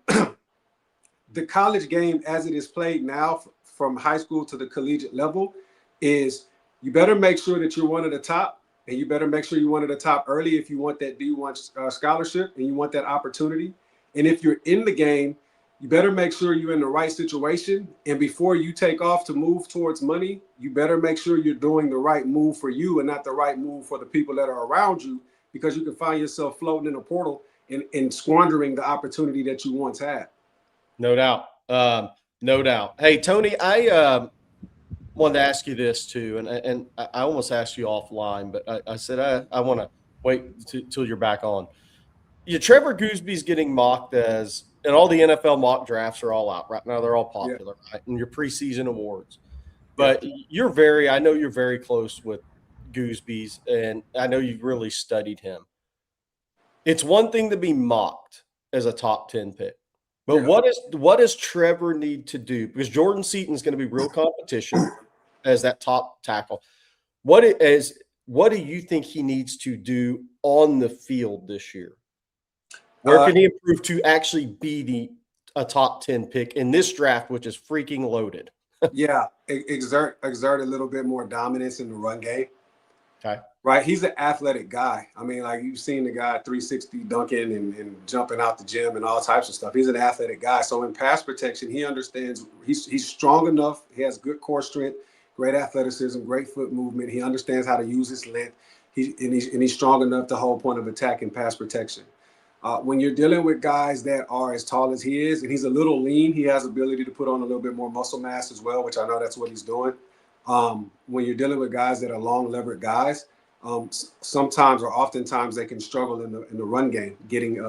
the college game as it is played now from high school to the collegiate level is you better make sure that you're one of the top, and you better make sure you're one of the top early if you want that D1 scholarship and you want that opportunity. And if you're in the game, you better make sure you're in the right situation. And before you take off to move towards money, you better make sure you're doing the right move for you and not the right move for the people that are around you, because you can find yourself floating in a portal and squandering the opportunity that you once had. No doubt. No doubt. Hey, Tony, I wanted to ask you this too, and I almost asked you offline, but I said I want to wait till you're back on. Trevor Goosby's getting mocked as, and all the NFL mock drafts are all out right now. They're all popular, right? And your preseason awards. But I know you're very close with Goosby's, and I know you've really studied him. It's one thing to be mocked as a top 10 pick. But what does Trevor need to do? Because Jordan Seaton's going to be real competition as that top tackle. What do you think he needs to do on the field this year? Where can he improve to actually be a top 10 pick in this draft, which is freaking loaded? Exert a little bit more dominance in the run game. Okay. Right. He's an athletic guy. I mean, like, you've seen the guy 360 dunking and jumping out the gym and all types of stuff. He's an athletic guy. So in pass protection, he understands he's strong enough. He has good core strength, great athleticism, great foot movement. He understands how to use his length. He's strong enough to hold point of attack in pass protection. When you're dealing with guys that are as tall as he is, and he's a little lean, he has ability to put on a little bit more muscle mass as well, which I know that's what he's doing. When you're dealing with guys that are long levered guys, sometimes or oftentimes they can struggle in the run game, getting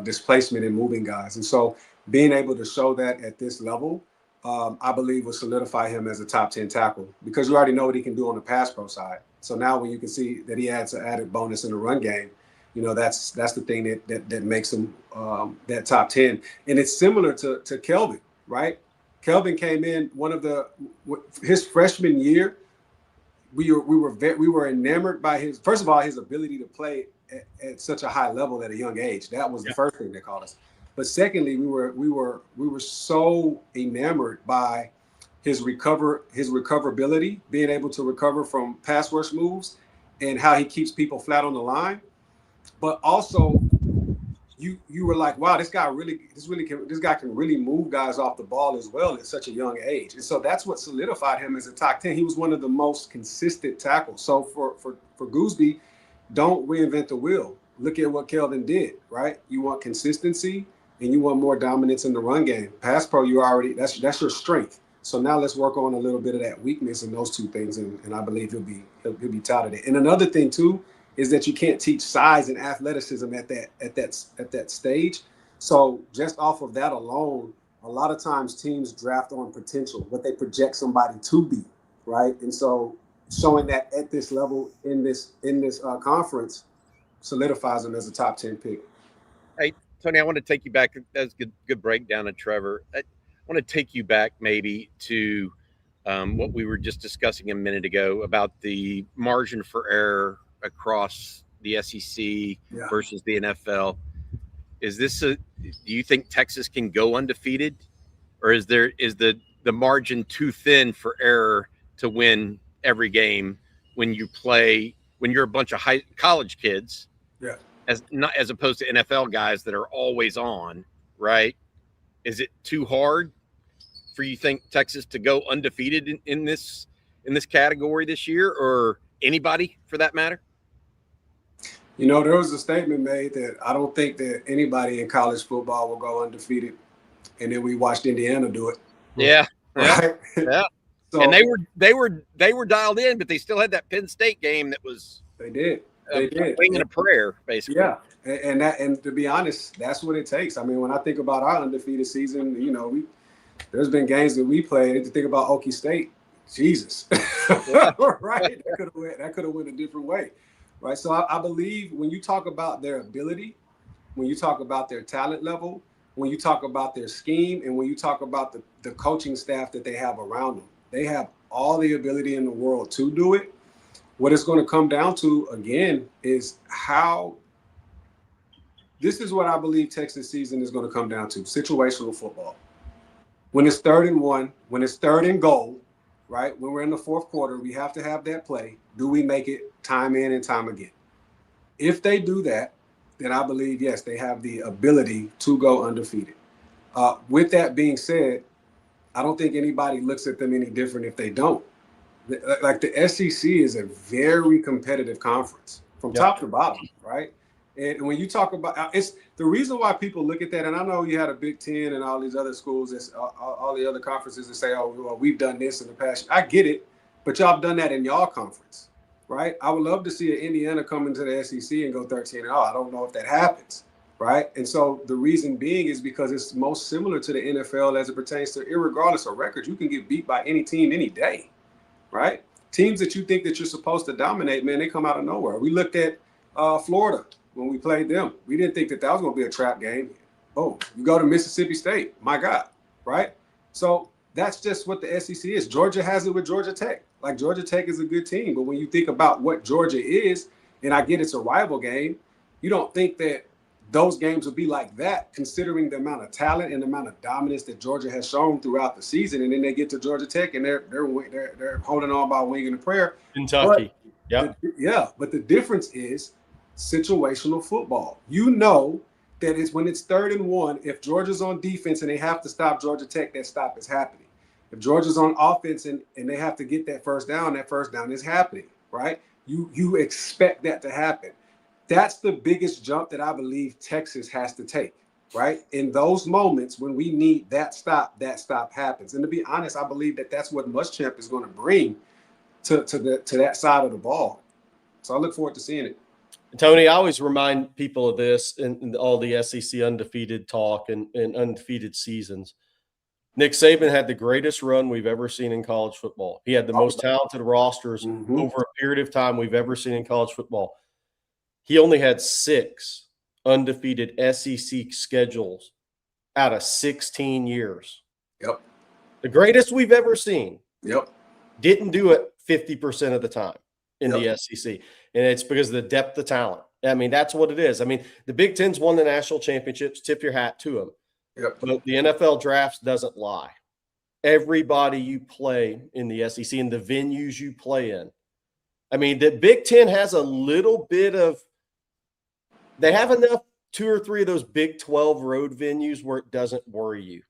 displacement and moving guys. And so being able to show that at this level, I believe will solidify him as a top 10 tackle, because you already know what he can do on the pass pro side. So now when you can see that he adds an added bonus in the run game, that's the thing that makes him that top 10. And it's similar to Kelvin, right? Kelvin came in his freshman year. We were enamored by his ability to play at such a high level at a young age. That was the first thing that caught us. But secondly, we were so enamored by his recoverability, being able to recover from pass rush moves, and how he keeps people flat on the line. But also, you were like, wow, this guy can really move guys off the ball as well at such a young age. And so that's what solidified him as a top 10. He was one of the most consistent tackles. So for Goosby, don't reinvent the wheel. Look at what Kelvin did, right? You want consistency and you want more dominance in the run game. Pass pro, that's your strength. So now let's work on a little bit of that weakness in those two things, and I believe he'll be touted it. And another thing too is that you can't teach size and athleticism at that stage. So just off of that alone, a lot of times teams draft on potential, what they project somebody to be, right? And so showing that at this level in this conference solidifies him as a top 10 pick. Hey, Tony, I want to take you back. That's good breakdown of Trevor. I want to take you back maybe to what we were just discussing a minute ago about the margin for error across the SEC versus the NFL. Do you think Texas can go undefeated, or is the margin too thin for error to win every game when you're a bunch of college kids, as opposed to NFL guys that are always on, right? Is it too hard for you think Texas to go undefeated in this category this year, or anybody for that matter? There was a statement made that I don't think that anybody in college football will go undefeated, and then we watched Indiana do it. Yeah, right? Yeah. So, and they were dialed in, but they still had that Penn State game that was they did winging a prayer basically. Yeah, and to be honest, that's what it takes. I mean, when I think about our undefeated season, there's been games that we played. To think about Okie State, Jesus, right? That could have went a different way. Right. So I believe when you talk about their ability, when you talk about their talent level, when you talk about their scheme, and when you talk about the coaching staff that they have around them, they have all the ability in the world to do it. What it's going to come down to, again, is how this is what I believe Texas season is going to come down to: situational football. When it's 3rd and 1, when it's 3rd and goal, right? When we're in the 4th quarter, we have to have that play. Do we make it time in and time again? If they do that, then I believe, yes, they have the ability to go undefeated. With that being said, I don't think anybody looks at them any different if they don't. Like the SEC is a very competitive conference from top to bottom, right? And when you talk about it's the reason why people look at that, and I know you had a Big Ten and all these other schools, all the other conferences that say, oh, well, we've done this in the past. I get it, but y'all have done that in y'all conference, right? I would love to see an Indiana come into the SEC and go 13-0. I don't know if that happens, right? And so the reason being is because it's most similar to the NFL as it pertains to, irregardless of records, you can get beat by any team any day, right? Teams that you think that you're supposed to dominate, man, they come out of nowhere. We looked at Florida when we played them. We didn't think that was going to be a trap game. Boom. You go to Mississippi State. My God, right? So that's just what the SEC is. Georgia has it with Georgia Tech. Like, Georgia Tech is a good team, but when you think about what Georgia is, and I get it's a rival game, you don't think that those games would be like that, considering the amount of talent and the amount of dominance that Georgia has shown throughout the season. And then they get to Georgia Tech and they're holding on by a wing and a prayer. Kentucky. But the difference is situational football. You know that it's when it's 3rd and 1, if Georgia's on defense and they have to stop Georgia Tech, that stop is happening. If Georgia's on offense and they have to get that first down is happening, right? You expect that to happen. That's the biggest jump that I believe Texas has to take, right? In those moments when we need that stop happens. And to be honest, I believe that that's what Muschamp is going to bring to that side of the ball. So I look forward to seeing it. Tony, I always remind people of this in all the SEC undefeated talk and undefeated seasons. Nick Saban had the greatest run we've ever seen in college football. He had the most talented rosters over a period of time we've ever seen in college football. He only had 6 undefeated SEC schedules out of 16 years. Yep. The greatest we've ever seen. Yep. Didn't do it 50% of the time in the SEC. And it's because of the depth of talent. I mean, that's what it is. I mean, the Big Ten's won the national championships. Tip your hat to them. Yep. But the NFL drafts doesn't lie. Everybody you play in the SEC and the venues you play in. I mean, the Big Ten has a little bit of – they have enough 2 or 3 of those Big 12 road venues where it doesn't worry you.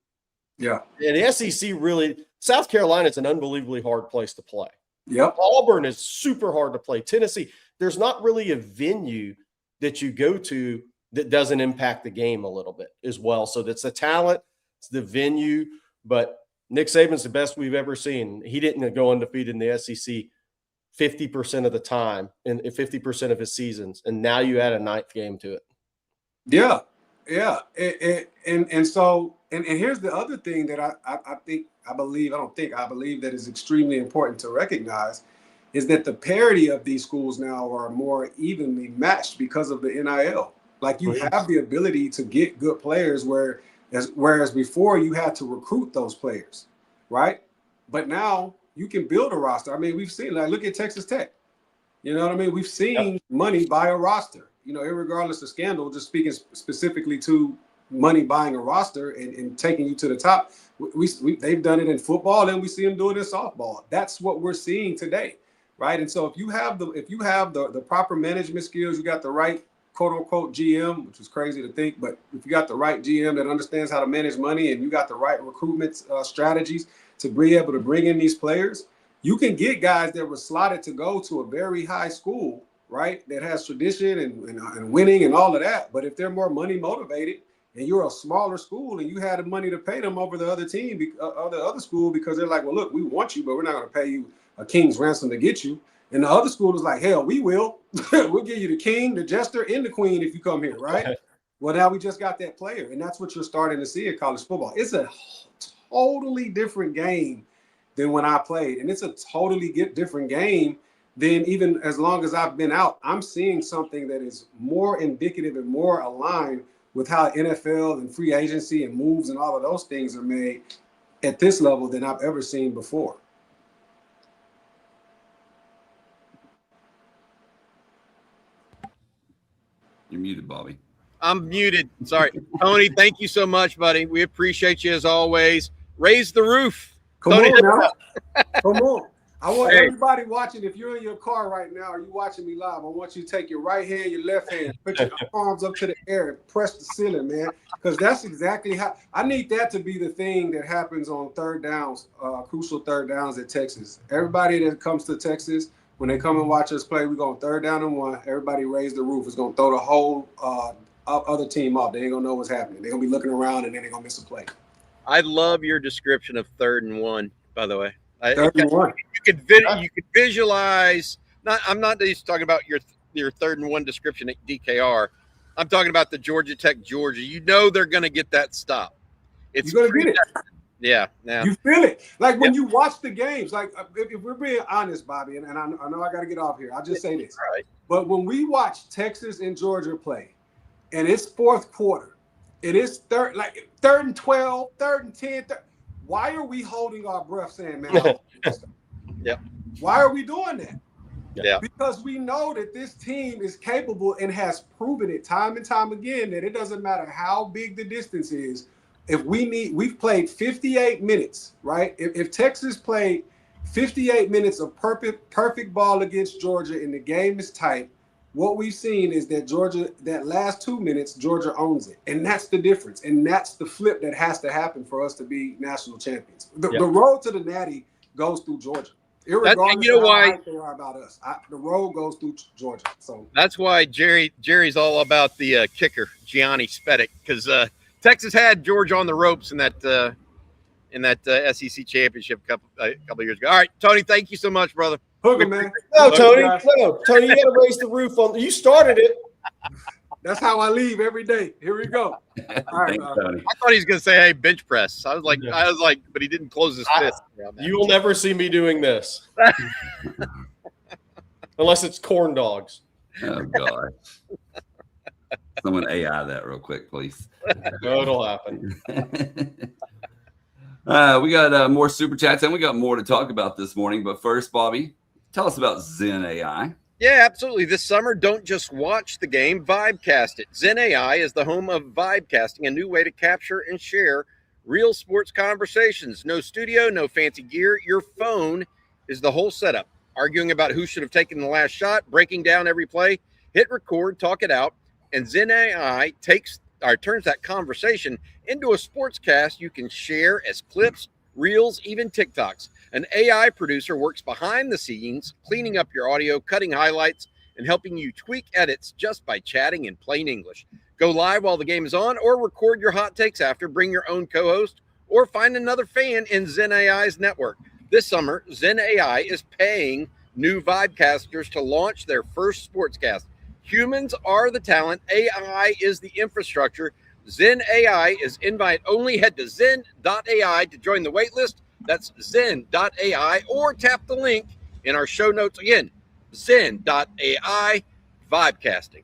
Yeah. And the SEC really – South Carolina is an unbelievably hard place to play. Yep. Auburn is super hard to play. Tennessee, there's not really a venue that you go to that doesn't impact the game a little bit as well. So that's the talent, it's the venue. But Nick Saban's the best we've ever seen. He didn't go undefeated in the SEC 50% of the time in 50% of his seasons. And now you add a 9th game to it. Yeah. Yeah. And so here's the other thing that I believe that is extremely important to recognize is that the parity of these schools now are more evenly matched because of the NIL. Like, you have the ability to get good players whereas before you had to recruit those players, right? But now you can build a roster. I mean, we've seen, like, look at Texas Tech. You know what I mean? We've seen money buy a roster, irregardless of scandal, just speaking specifically to money buying a roster and taking you to the top. They've done it in football, and we see them doing it in softball. That's what we're seeing today, right? And so if you have the proper management skills, you got the right quote unquote GM, which is crazy to think, but if you got the right GM that understands how to manage money and you got the right recruitment strategies to be able to bring in these players, you can get guys that were slotted to go to a very high school, right, that has tradition and winning and all of that. But if they're more money motivated and you're a smaller school and you had the money to pay them over the other team, other school, because they're like, well, look, we want you, but we're not going to pay you a king's ransom to get you. And the other school is like, hell, we will. We'll give you the king, the jester, and the queen if you come here, right? Well, now we just got that player, and that's what you're starting to see in college football. It's a totally different game than when I played, and it's a totally different game than even as long as I've been out. I'm seeing something that is more indicative and more aligned with how NFL and free agency and moves and all of those things are made at this level than I've ever seen before. You're muted, Bobby. I'm muted. Sorry. Tony, thank you so much, buddy. We appreciate you as always. Raise the roof. Come Tony, on now. Come on. I want Hey. everybody watching, if you're in your car right now or you watching me live, I want you to take your right hand, your left hand, put your arms up to the air and press the ceiling, man. Because that's exactly how I need that to be the thing that happens on third downs, crucial third downs at Texas. Everybody that comes to Texas, when they come and watch us play, we're going third down and 1. Everybody raise the roof. It's going to throw the whole other team off. They ain't going to know what's happening. They're going to be looking around and then they're going to miss a play. I love your description of 3rd and 1, by the way. Third and 1. You could visualize. I'm not just talking about your 3rd and 1 description at DKR. I'm talking about the Georgia Tech Georgia. You know they're going to get that stop. It's You're going to get it. Yeah. You feel it. Like when you watch the games, like if we're being honest, Bobby, and I know I got to get off here. I'll just say this. Right. But when we watch Texas and Georgia play, and it's 4th quarter, it is 3rd and 12, 3rd and 10. Why are we holding our breath saying, man? Yeah. Why are we doing that? Yeah. Because we know that this team is capable and has proven it time and time again that it doesn't matter how big the distance is. If we've played 58 minutes, right? If Texas played 58 minutes of perfect ball against Georgia and the game is tight, what we've seen is that Georgia, that last 2 minutes, Georgia owns it. And that's the difference. And that's the flip that has to happen for us to be national champions. The road to the Natty goes through Georgia. Irregardless of how right they are about us. The road goes through Georgia. So that's why Jerry's all about the kicker, Gianni Spedic, because Texas had Georgia on the ropes in that SEC championship a couple of years ago. All right, Tony, thank you so much, brother. Hook him, man. No, Tony. No, Tony, you got to raise the roof on. You started it. That's how I leave every day. Here we go. All right, Tony. I thought he was going to say, "Hey, bench press." I was like, but he didn't close his fist. You will never see me doing this, unless it's corn dogs. Oh God! Someone AI that real quick, please. No, it'll happen. We got more super chats and we got more to talk about this morning. But first, Bobby, tell us about Zen AI. Yeah, absolutely. This summer, don't just watch the game, vibecast it. Zen AI is the home of vibecasting, a new way to capture and share real sports conversations. No studio, no fancy gear. Your phone is the whole setup. Arguing about who should have taken the last shot, breaking down every play, hit record, talk it out, and Zen AI turns that conversation into a sportscast you can share as clips, reels, even TikToks. An AI producer works behind the scenes, cleaning up your audio, cutting highlights, and helping you tweak edits just by chatting in plain English. Go live while the game is on or record your hot takes after. Bring your own co-host or find another fan in Zen AI's network. This summer, Zen AI is paying new Vibecasters to launch their first sportscast. Humans are the talent. AI is the infrastructure. Zen AI is invite only. Head to zen.ai to join the waitlist. That's zen.ai or tap the link in our show notes. Again, zen.ai, Vibecasting.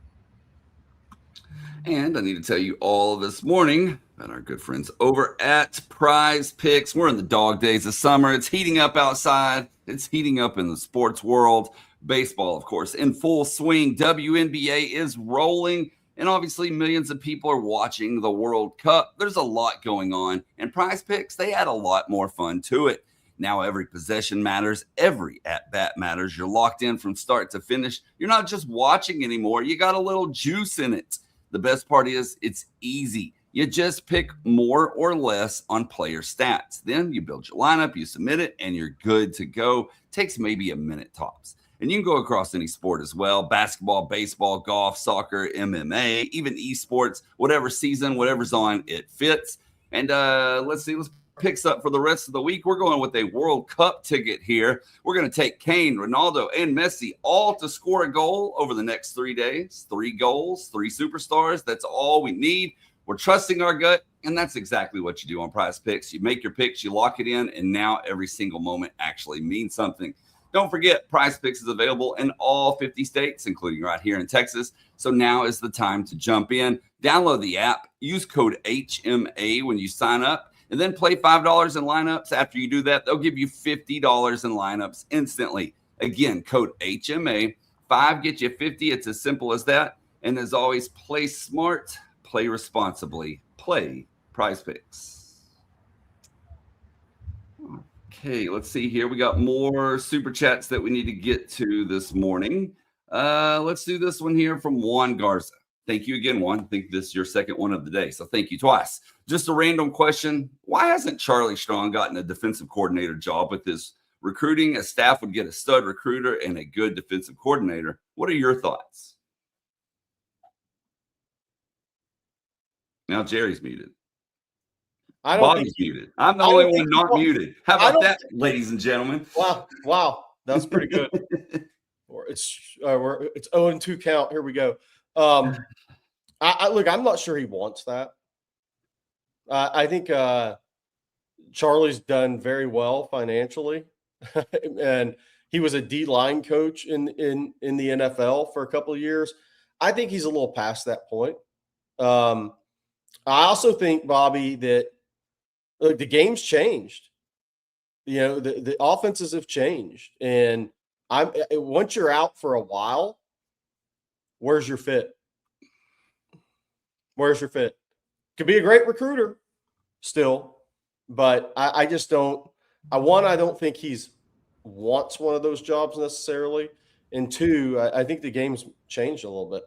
And I need to tell you all this morning about our good friends over at Prize Picks. We're in the dog days of summer. It's heating up outside. It's heating up in the sports world. Baseball, of course, in full swing. WNBA is rolling. And obviously, millions of people are watching the World Cup. There's a lot going on. And Prize Picks, they add a lot more fun to it. Now every possession matters. Every at-bat matters. You're locked in from start to finish. You're not just watching anymore. You got a little juice in it. The best part is it's easy. You just pick more or less on player stats. Then you build your lineup, you submit it, and you're good to go. Takes maybe a minute tops. And you can go across any sport as well. Basketball, baseball, golf, soccer, MMA, even esports, whatever season, whatever's on, it fits. And let's picks up for the rest of the week. We're going with a World Cup ticket here. We're going to take Kane, Ronaldo, and Messi all to score a goal over the next 3 days. 3 goals, 3 superstars. That's all we need. We're trusting our gut, and that's exactly what you do on Prize Picks. You make your picks, you lock it in, and now every single moment actually means something. Don't forget, Prize Picks is available in all 50 states, including right here in Texas. So now is the time to jump in. Download the app. Use code HMA when you sign up, and then play $5 in lineups. After you do that, they'll give you $50 in lineups instantly. Again, code HMA. 5 get you 50. It's as simple as that. And as always, play smart, play responsibly, play Prize Picks. Okay, let's see here. We got more super chats that we need to get to this morning. Let's do this one here from Juan Garza. Thank you again, Juan. I think this is your second one of the day, so thank you twice. Just a random question. Why hasn't Charlie Strong gotten a defensive coordinator job with his recruiting? A staff would get a stud recruiter and a good defensive coordinator. What are your thoughts? Now Jerry's muted. Bobby's muted. I'm the only one not muted. How about that, ladies and gentlemen? Wow. That's pretty good. It's 0-2 count. Here we go. Look, I'm not sure he wants that. I think Charlie's done very well financially, and he was a D-line coach in the NFL for a couple of years. I think he's a little past that point. I also think, Bobby, that look, the game's changed. You know, the offenses have changed, and once you're out for a while, where's your fit? Where's your fit? Could be a great recruiter still, but I just don't. I don't think he's wants one of those jobs necessarily, and two, I think the game's changed a little bit.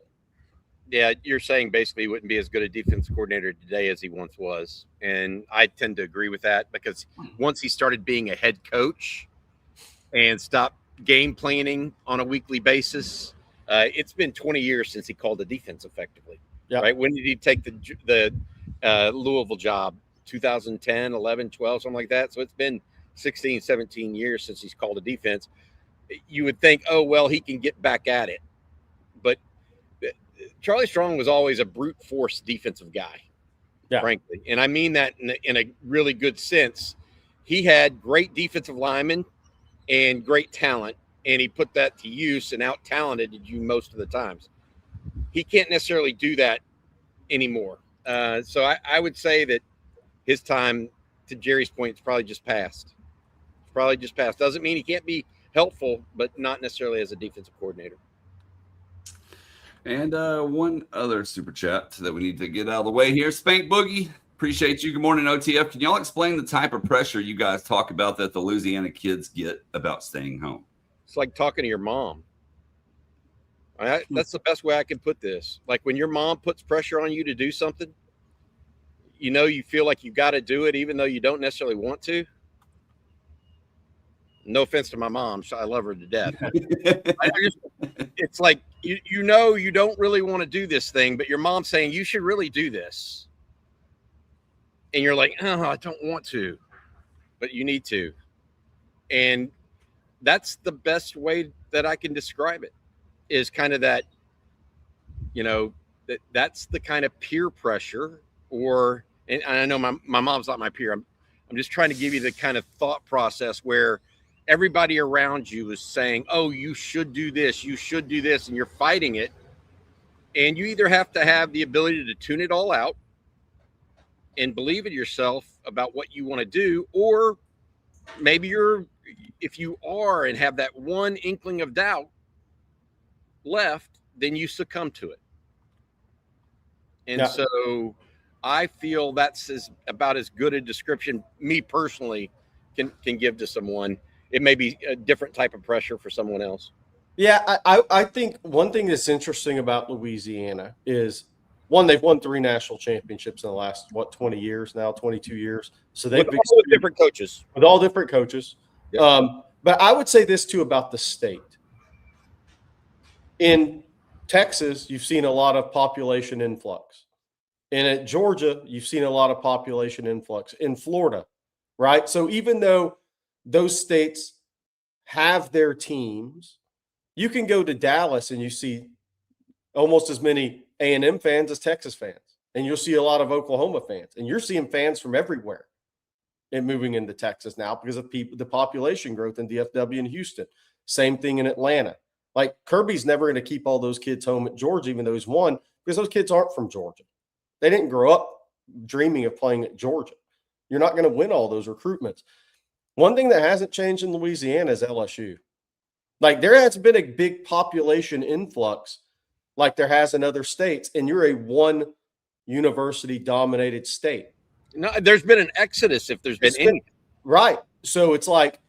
Yeah, you're saying basically he wouldn't be as good a defense coordinator today as he once was. And I tend to agree with that because once he started being a head coach and stopped game planning on a weekly basis, it's been 20 years since he called the defense effectively. Yep. Right? When did he take the Louisville job? 2010, 11, 12, something like that. So it's been 16, 17 years since he's called a defense. You would think, oh, well, he can get back at it. But Charlie Strong was always a brute force defensive guy, frankly. And I mean that in a really good sense. He had great defensive linemen and great talent, and he put that to use and out-talented you most of the times. He can't necessarily do that anymore. So I would say that his time, to Jerry's point, it's probably just passed. Doesn't mean he can't be helpful, but not necessarily as a defensive coordinator. And one other super chat that we need to get out of the way here. Spank Boogie, appreciate you. Good morning, OTF. Can y'all explain the type of pressure you guys talk about that the Louisiana kids get about staying home? It's like talking to your mom. That's the best way I can put this. Like when your mom puts pressure on you to do something, you feel like you got to do it even though you don't necessarily want to. No offense to my mom. I love her to death. It's like, you don't really want to do this thing, but your mom's saying you should really do this. And you're like, oh, I don't want to, but you need to. And that's the best way that I can describe it, is kind of that, that's the kind of peer pressure and I know my mom's not my peer. I'm just trying to give you the kind of thought process where everybody around you is saying, oh, you should do this, and you're fighting it. And you either have to have the ability to tune it all out and believe in yourself about what you want to do, or maybe if you are and have that one inkling of doubt left, then you succumb to it. And so I feel that's about as good a description me personally can give to someone. It may be a different type of pressure for someone else. Yeah, I think one thing that's interesting about Louisiana is, one, they've won 3 national championships in the last, 20 years now, 22 years. So they've with all different coaches. With all different coaches. Yeah. But I would say this, too, about the state. In Texas, you've seen a lot of population influx. And at Georgia, you've seen a lot of population influx. In Florida, right? So even though those states have their teams, you can go to Dallas and you see almost as many A&M fans as Texas fans. And you'll see a lot of Oklahoma fans. And you're seeing fans from everywhere and moving into Texas now because of the population growth in DFW and Houston. Same thing in Atlanta. Like, Kirby's never going to keep all those kids home at Georgia, even though he's won, because those kids aren't from Georgia. They didn't grow up dreaming of playing at Georgia. You're not going to win all those recruitments. One thing that hasn't changed in Louisiana is LSU. Like, there has been a big population influx, like there has in other states, and you're a one university dominated state. No, there's been an exodus if there's been any. Right. So it's like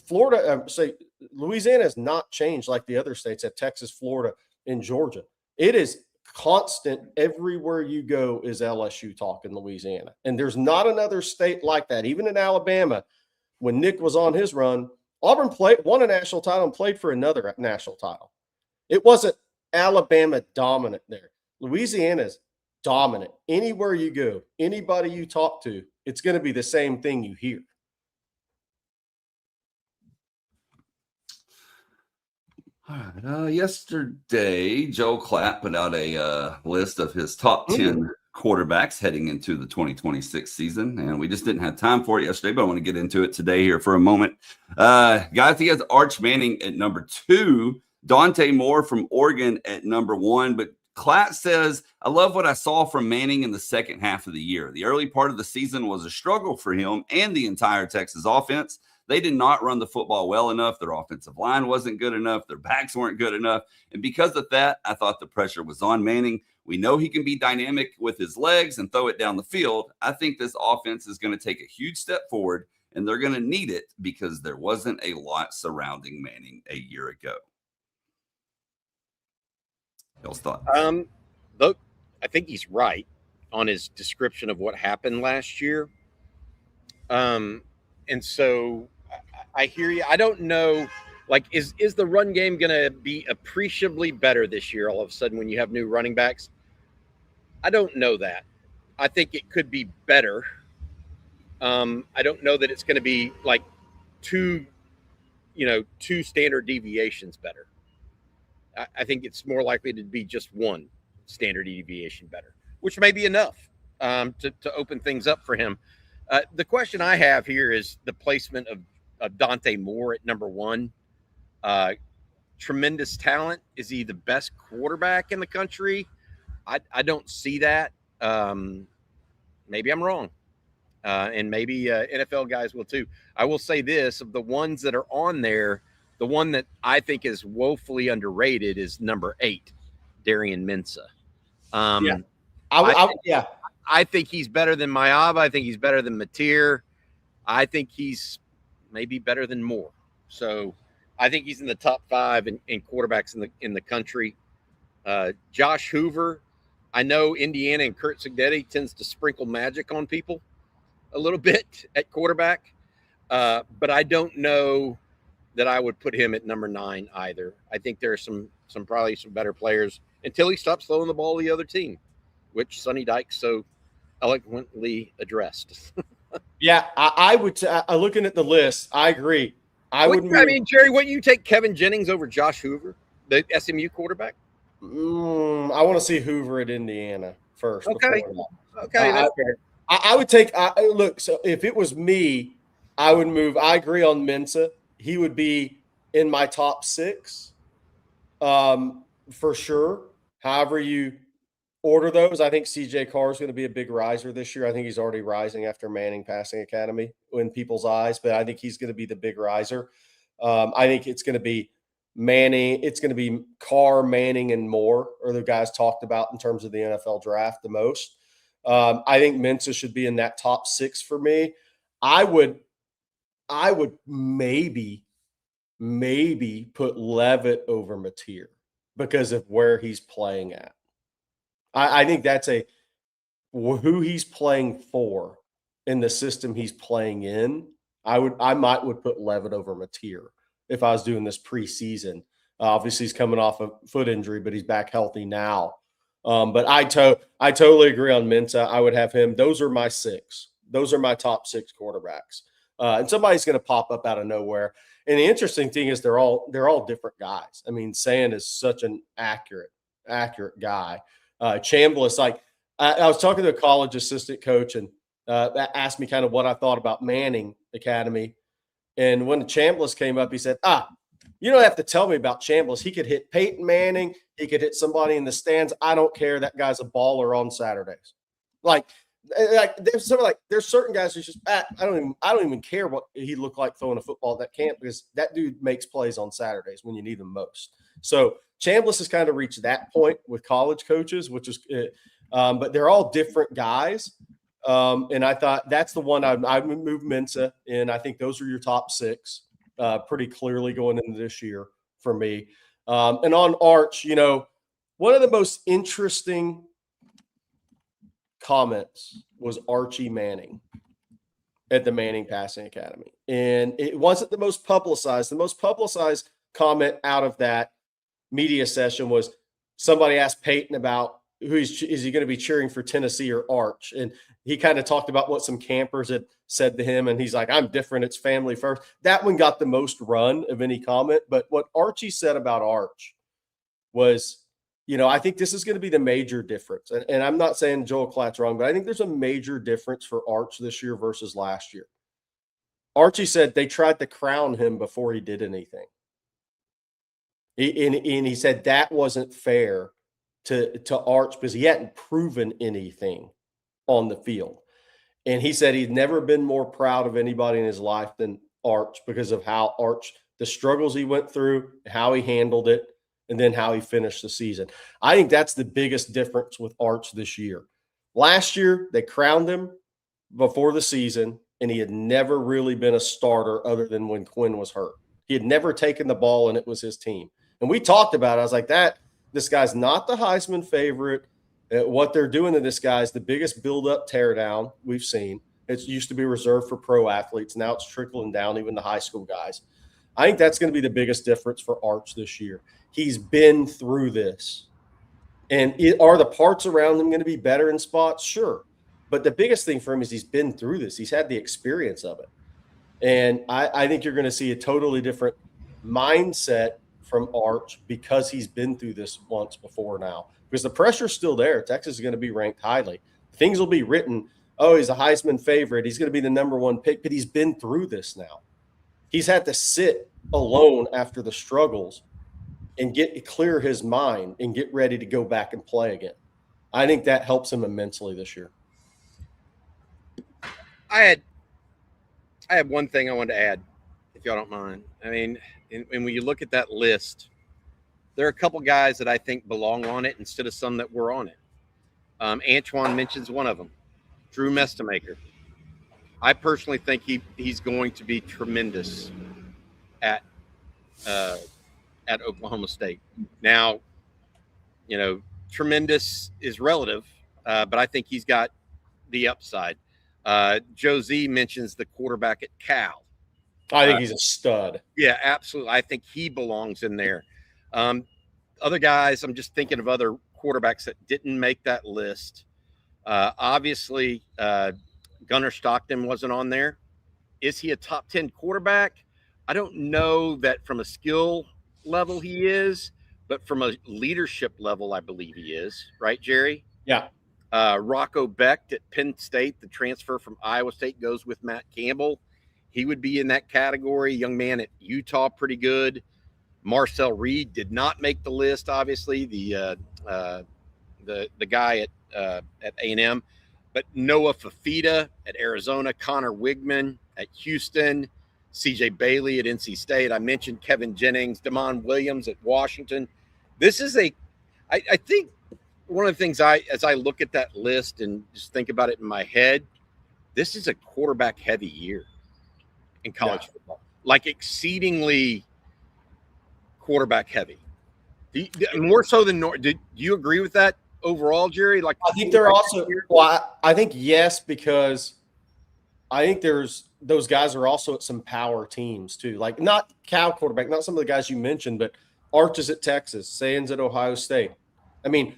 Florida, say Louisiana has not changed like the other states at Texas, Florida, and Georgia. It is constant. Everywhere you go is LSU talk in Louisiana. And there's not another state like that. Even in Alabama, when Nick was on his run, Auburn won a national title and played for another national title. It wasn't Alabama dominant there. Louisiana's dominant. Anywhere you go, anybody you talk to, it's going to be the same thing you hear. All right. Yesterday, Joe Clapp put out a list of his top 10 quarterbacks heading into the 2026 season, and we just didn't have time for it yesterday, but I want to get into it today here for a moment. Guys, he has Arch Manning at number 2, Dante Moore from Oregon at number 1, but Clapp says, I love what I saw from Manning in the second half of the year. The early part of the season was a struggle for him and the entire Texas offense. They did not run the football well enough. Their offensive line wasn't good enough. Their backs weren't good enough. And because of that, I thought the pressure was on Manning. We know he can be dynamic with his legs and throw it down the field. I think this offense is going to take a huge step forward, and they're going to need it because there wasn't a lot surrounding Manning a year ago. Y'all's thoughts? Look, I think he's right on his description of what happened last year. And so I hear you. I don't know, like, is the run game going to be appreciably better this year all of a sudden when you have new running backs? I don't know that. I think it could be better. I don't know that it's going to be like two standard deviations better. I think it's more likely to be just one standard deviation better, which may be enough to open things up for him. The question I have here is the placement of Dante Moore at number 1. Tremendous talent. Is he the best quarterback in the country? I don't see that. Maybe I'm wrong. And maybe NFL guys will too. I will say this, of the ones that are on there, the one that I think is woefully underrated is number 8, Darian Mensah. I think he's better than Maiyava. I think he's better than Mateer. I think he's maybe better than Moore. So I think he's in the top 5 in quarterbacks in the country. Josh Hoover. I know Indiana and Kurt Signetti tends to sprinkle magic on people a little bit at quarterback, but I don't know that I would put him at number 9 either. I think there are some probably some better players until he stops throwing the ball to the other team, which Sonny Dykes so eloquently addressed. Yeah, I would. Looking at the list, I agree. I mean, Jerry, wouldn't you take Kevin Jennings over Josh Hoover, the SMU quarterback? I want to see Hoover at Indiana first. Okay, that's fair. I would take. Look, so if it was me, I would move. I agree on Mensah. He would be in my top 6, for sure. However you order those, I think CJ Carr is going to be a big riser this year. I think he's already rising after Manning Passing Academy in people's eyes, but I think he's going to be the big riser. I think it's going to be Manning. It's going to be Carr, Manning, and Moore are the guys talked about in terms of the NFL draft the most. I think Mensah should be in that top 6 for me. I would maybe put Levitt over Mateer because of where he's playing at. I think that's who he's playing for in the system he's playing in. I might put Levitt over Mateer if I was doing this preseason. Obviously, he's coming off a foot injury, but he's back healthy now. But I totally agree on Mensah. I would have him. Those are my 6. Those are my top 6 quarterbacks. And somebody's going to pop up out of nowhere. And the interesting thing is they're all different guys. I mean, Sand is such an accurate guy. Chambliss, like I was talking to a college assistant coach and that asked me kind of what I thought about Manning Academy. And when Chambliss came up, he said, you don't have to tell me about Chambliss. He could hit Peyton Manning. He could hit somebody in the stands. I don't care. That guy's a baller on Saturdays. Like like there's certain guys who's just I don't even care what he looked like throwing a football at that camp, because that dude makes plays on Saturdays when you need them most. So Chambliss has kind of reached that point with college coaches, which is but they're all different guys. And I thought that's the one I would move Mensah, and I think those are your top 6 pretty clearly going into this year for me. And on Arch, one of the most interesting comments was Archie Manning at the Manning Passing Academy. And it wasn't the most publicized. The most publicized comment out of that media session was somebody asked Peyton about is he going to be cheering for Tennessee or Arch? And he kind of talked about what some campers had said to him. And he's like, I'm different. It's family first. That one got the most run of any comment. But what Archie said about Arch was, I think this is going to be the major difference. And I'm not saying Joel Klatt's wrong, but I think there's a major difference for Arch this year versus last year. Archie said they tried to crown him before he did anything. And he said that wasn't fair to Arch because he hadn't proven anything on the field. And he said he'd never been more proud of anybody in his life than Arch because of how Arch, the struggles he went through, how he handled it, and then how he finished the season. I think that's the biggest difference with Arch this year. Last year, they crowned him before the season, and he had never really been a starter other than when Quinn was hurt. He had never taken the ball, and it was his team. And we talked about it. I was like, this guy's not the Heisman favorite. What they're doing to this guy is the biggest build-up teardown we've seen. It used to be reserved for pro athletes. Now it's trickling down even the high school guys. I think that's going to be the biggest difference for Arch this year. He's been through this. And are the parts around him going to be better in spots? Sure. But the biggest thing for him is he's been through this. He's had the experience of it. And I think you're going to see a totally different mindset from Arch because he's been through this once before now. Because the pressure's still there. Texas is going to be ranked highly. Things will be written, oh, he's a Heisman favorite. He's going to be the number 1 pick. But he's been through this now. He's had to sit alone after the struggles and clear his mind and get ready to go back and play again. I think that helps him immensely this year. I had one thing I wanted to add, if y'all don't mind. I mean, and when you look at that list, there are a couple guys that I think belong on it instead of some that were on it. Antoine mentions one of them, Drew Mestamaker. I personally think he's going to be tremendous at Oklahoma State. Now, tremendous is relative, but I think he's got the upside. Joe Z mentions the quarterback at Cal. I think he's a stud. Yeah, absolutely. I think he belongs in there. Other guys, I'm just thinking of other quarterbacks that didn't make that list. Obviously, Gunnar Stockton wasn't on there. Is he a top 10 quarterback? I don't know that from a skill level he is, but from a leadership level, I believe he is. Right, Jerry? Yeah. Rocco Becht at Penn State, the transfer from Iowa State, goes with Matt Campbell. He would be in that category. Young man at Utah, pretty good. Marcel Reed did not make the list, obviously, the guy at A&M. But Noah Fafita at Arizona, Connor Wigman at Houston, CJ Bailey at NC State. I mentioned Kevin Jennings, Damon Williams at Washington. This is I think one of the things as I look at that list and just think about it in my head, this is a quarterback heavy year in college football, like exceedingly quarterback heavy. More so than do you agree with that overall, Jerry? Like, I think they're also. Well, I think yes, because I think those guys are also at some power teams too. Like not Cal quarterback, not some of the guys you mentioned, but Arch is at Texas, Sands at Ohio State. I mean,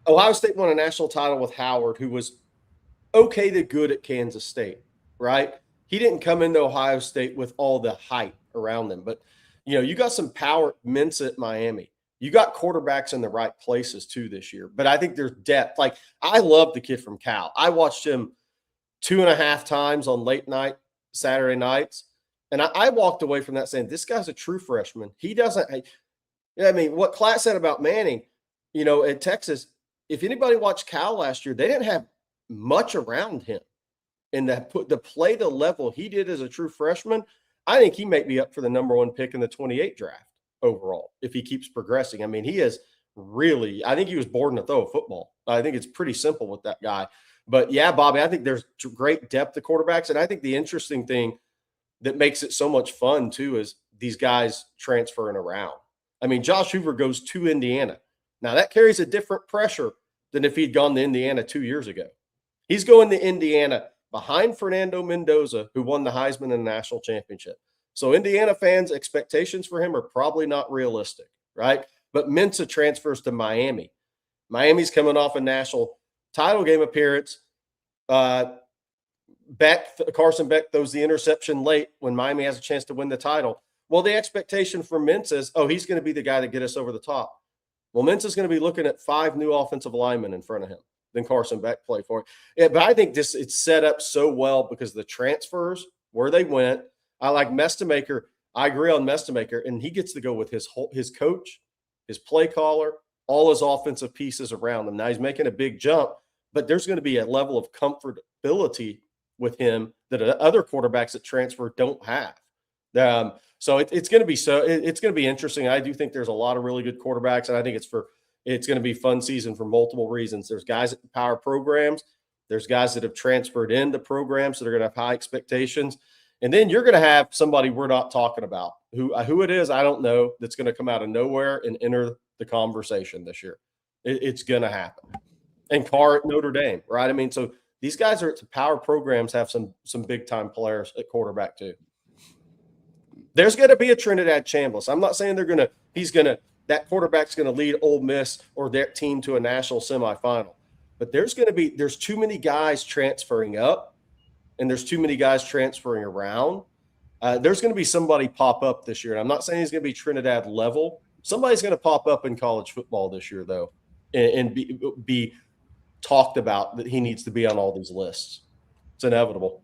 Ohio State won a national title with Howard, who was okay to good at Kansas State, right? He didn't come into Ohio State with all the hype around them, but you got some power. Mensah at Miami. You got quarterbacks in the right places too this year, but I think there's depth. Like I love the kid from Cal. I watched him 2.5 times on late night Saturday nights, and I walked away from that saying this guy's a true freshman. He doesn't. I mean, what Klatt said about Manning, at Texas. If anybody watched Cal last year, they didn't have much around him. And to play the level he did as a true freshman, I think he may be up for the number 1 pick in the 28 draft overall if he keeps progressing. I mean, he is really – I think he was born to throw a football. I think it's pretty simple with that guy. But, yeah, Bobby, I think there's great depth to quarterbacks. And I think the interesting thing that makes it so much fun, too, is these guys transferring around. I mean, Josh Hoover goes to Indiana. Now, that carries a different pressure than if he'd gone to Indiana 2 years ago. He's going to Indiana behind Fernando Mendoza, who won the Heisman and the national championship. So Indiana fans' expectations for him are probably not realistic, right? But Mensa transfers to Miami. Miami's coming off a national title game appearance. Carson Beck throws the interception late when Miami has a chance to win the title. Well, the expectation for Mensa is, he's going to be the guy to get us over the top. Well, Mensa's going to be looking at 5 new offensive linemen in front of him. Than Carson Beck play for. Yeah, but I think it's set up so well because the transfers, where they went. I like Mestamaker. I agree on Mestamaker, and he gets to go with his coach, his play caller, all his offensive pieces around him. Now he's making a big jump, but there's going to be a level of comfortability with him that other quarterbacks that transfer don't have. So it's going to be interesting. I do think there's a lot of really good quarterbacks, and I think it's going to be a fun season for multiple reasons. There's guys at the power programs. There's guys that have transferred into programs that are going to have high expectations. And then you're going to have somebody we're not talking about. Who it is, I don't know, that's going to come out of nowhere and enter the conversation this year. It's going to happen. And Carr at Notre Dame, right? I mean, so these guys are at the power programs have some big-time players at quarterback too. There's going to be a Trinidad Chambliss. I'm not saying that quarterback's going to lead Ole Miss or their team to a national semifinal. But there's too many guys transferring up, and there's too many guys transferring around. There's going to be somebody pop up this year. And I'm not saying he's going to be Trinidad level. Somebody's going to pop up in college football this year, though, and be talked about that he needs to be on all these lists. It's inevitable.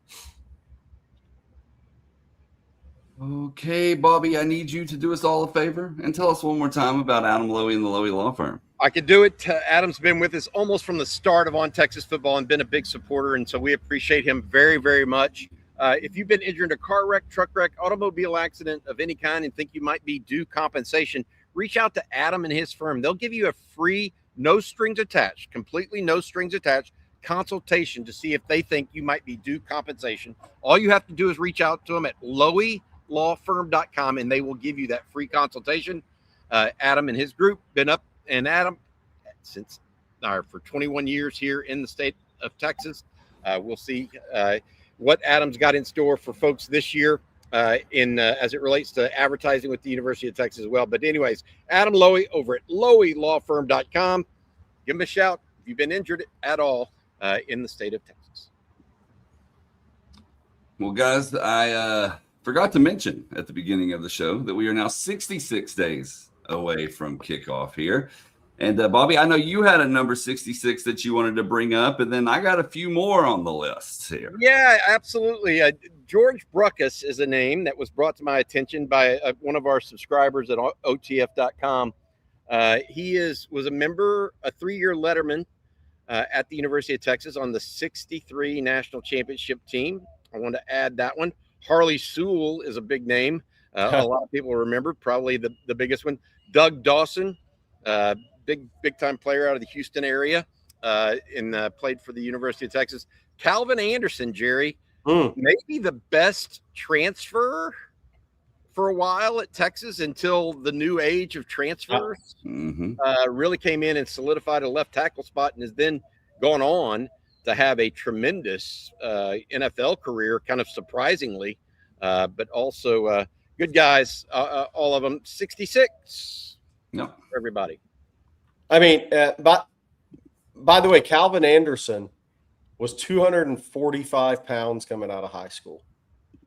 Okay, Bobby, I need you to do us all a favor and tell us one more time about Adam Lowy and the Lowy Law Firm. I could do it. Adam's been with us almost from the start of On Texas Football and been a big supporter, and so we appreciate him very, very much. If you've been injured in a car wreck, truck wreck, automobile accident of any kind and think you might be due compensation, reach out to Adam and his firm. They'll give you a free, no strings attached, completely no strings attached consultation to see if they think you might be due compensation. All you have to do is reach out to them at loweylawfirm.com, and they will give you that free consultation. Adam and his group been up, and Adam for 21 years here in the state of Texas. We'll see what Adam's got in store for folks this year as it relates to advertising with the University of Texas as well. But anyways, Adam Lowy over at loweylawfirm.com. Give him a shout if you've been injured at all in the state of Texas. Well, guys, I forgot to mention at the beginning of the show that we are now 66 days away from kickoff here. And Bobby, I know you had a number 66 that you wanted to bring up, and then I got a few more on the list here. Yeah, absolutely. George Bruckus is a name that was brought to my attention by one of our subscribers at OTF.com. He was a member, a 3-year letterman at the University of Texas on the 63 national championship team. I want to add that one. Harley Sewell is a big name. A lot of people remember, probably the biggest one. Doug Dawson, big time player out of the Houston area, and played for the University of Texas. Calvin Anderson, Jerry, maybe the best transfer for a while at Texas until the new age of transfers. Really came in and solidified a left tackle spot, and has then gone on to have a tremendous NFL career, kind of surprisingly, but also good guys, all of them. 66 for everybody. I mean, by the way, Calvin Anderson was 245 pounds coming out of high school.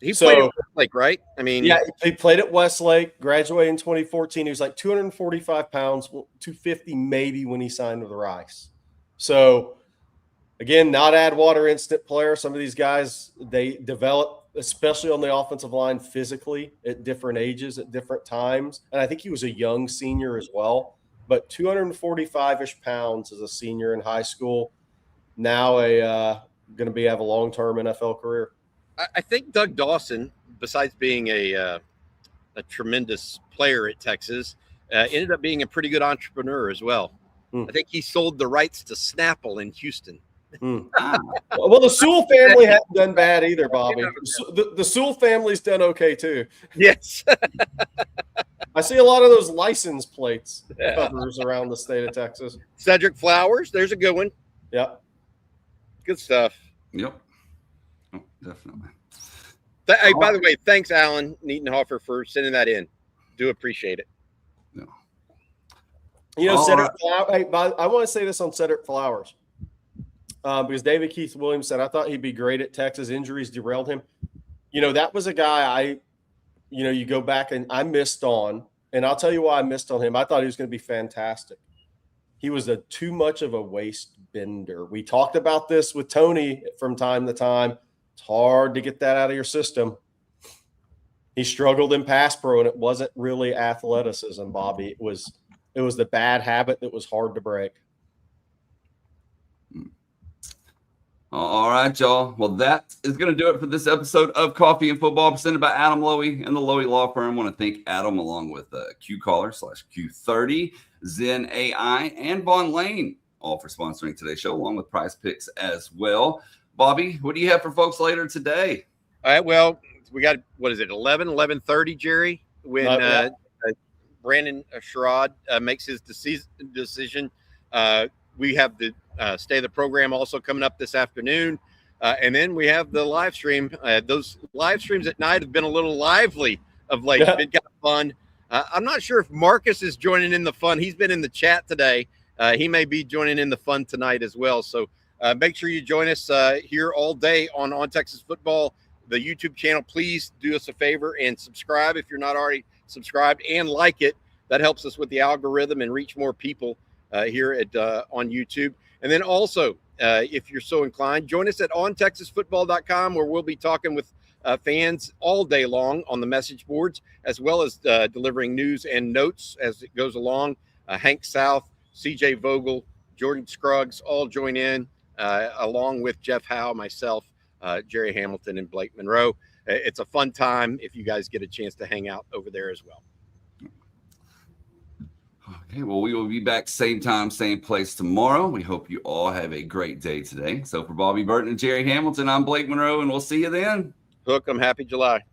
He played at Westlake, right? I mean, yeah, he played at Westlake, graduated in 2014. He was like 245 pounds, 250 maybe when he signed with Rice. So, again, not Adwater instant player. Some of these guys, they develop, especially on the offensive line, physically at different ages, at different times. And I think he was a young senior as well. But 245-ish pounds as a senior in high school. now going to have a long-term NFL career. I think Doug Dawson, besides being a tremendous player at Texas, ended up being a pretty good entrepreneur as well. I think he sold the rights to Snapple in Houston. Well, the Sewell family hasn't done bad either, Bobby. The Sewell family's done okay too. Yes. I see a lot of those license plates covers around the state of Texas. Cedric Flowers, there's a good one. Yep. Good stuff. Yep. Oh, definitely. Hey, by the way, thanks, Alan Nietenhofer, for sending that in. Do appreciate it. No. You know, Cedric Flowers. Hey, I want to say this on Cedric Flowers. Because David Keith Williams said, I thought he'd be great at Texas. Injuries derailed him. You know, that was a guy you go back and I missed on, and I'll tell you why I missed on him. I thought he was going to be fantastic. He was too much of a waist bender. We talked about this with Tony from time to time. It's hard to get that out of your system. He struggled in pass pro, and it wasn't really athleticism, Bobby. It was the bad habit that was hard to break. All right, y'all. Well, that is going to do it for this episode of Coffee and Football presented by Adam Lowy and the Lowy Law Firm. I want to thank Adam along with QCaller/Q30, Zen AI, and Vaughn Lane, all for sponsoring today's show, along with Prize Picks as well. Bobby, what do you have for folks later today? All right, well, we got, 11:30, Jerry, when Brandon Sherrod makes his decision. We have the Stay the Program also coming up this afternoon. And then we have the live stream. Those live streams at night have been a little lively of late. Been kind of fun. I'm not sure if Marcus is joining in the fun. He's been in the chat today. He may be joining in the fun tonight as well. So make sure you join us here all day on Texas Football, the YouTube channel. Please do us a favor and subscribe if you're not already subscribed, and like it. That helps us with the algorithm and reach more people here at on YouTube. And then also, if you're so inclined, join us at ontexasfootball.com, where we'll be talking with fans all day long on the message boards, as well as delivering news and notes as it goes along. Hank South, CJ Vogel, Jordan Scruggs all join in, along with Jeff Howe, myself, Jerry Hamilton, and Blake Monroe. It's a fun time if you guys get a chance to hang out over there as well. Okay, well, we will be back same time, same place tomorrow. We hope you all have a great day today. So for Bobby Burton and Jerry Hamilton, I'm Blake Monroe, and we'll see you then. Hook 'em. Happy July.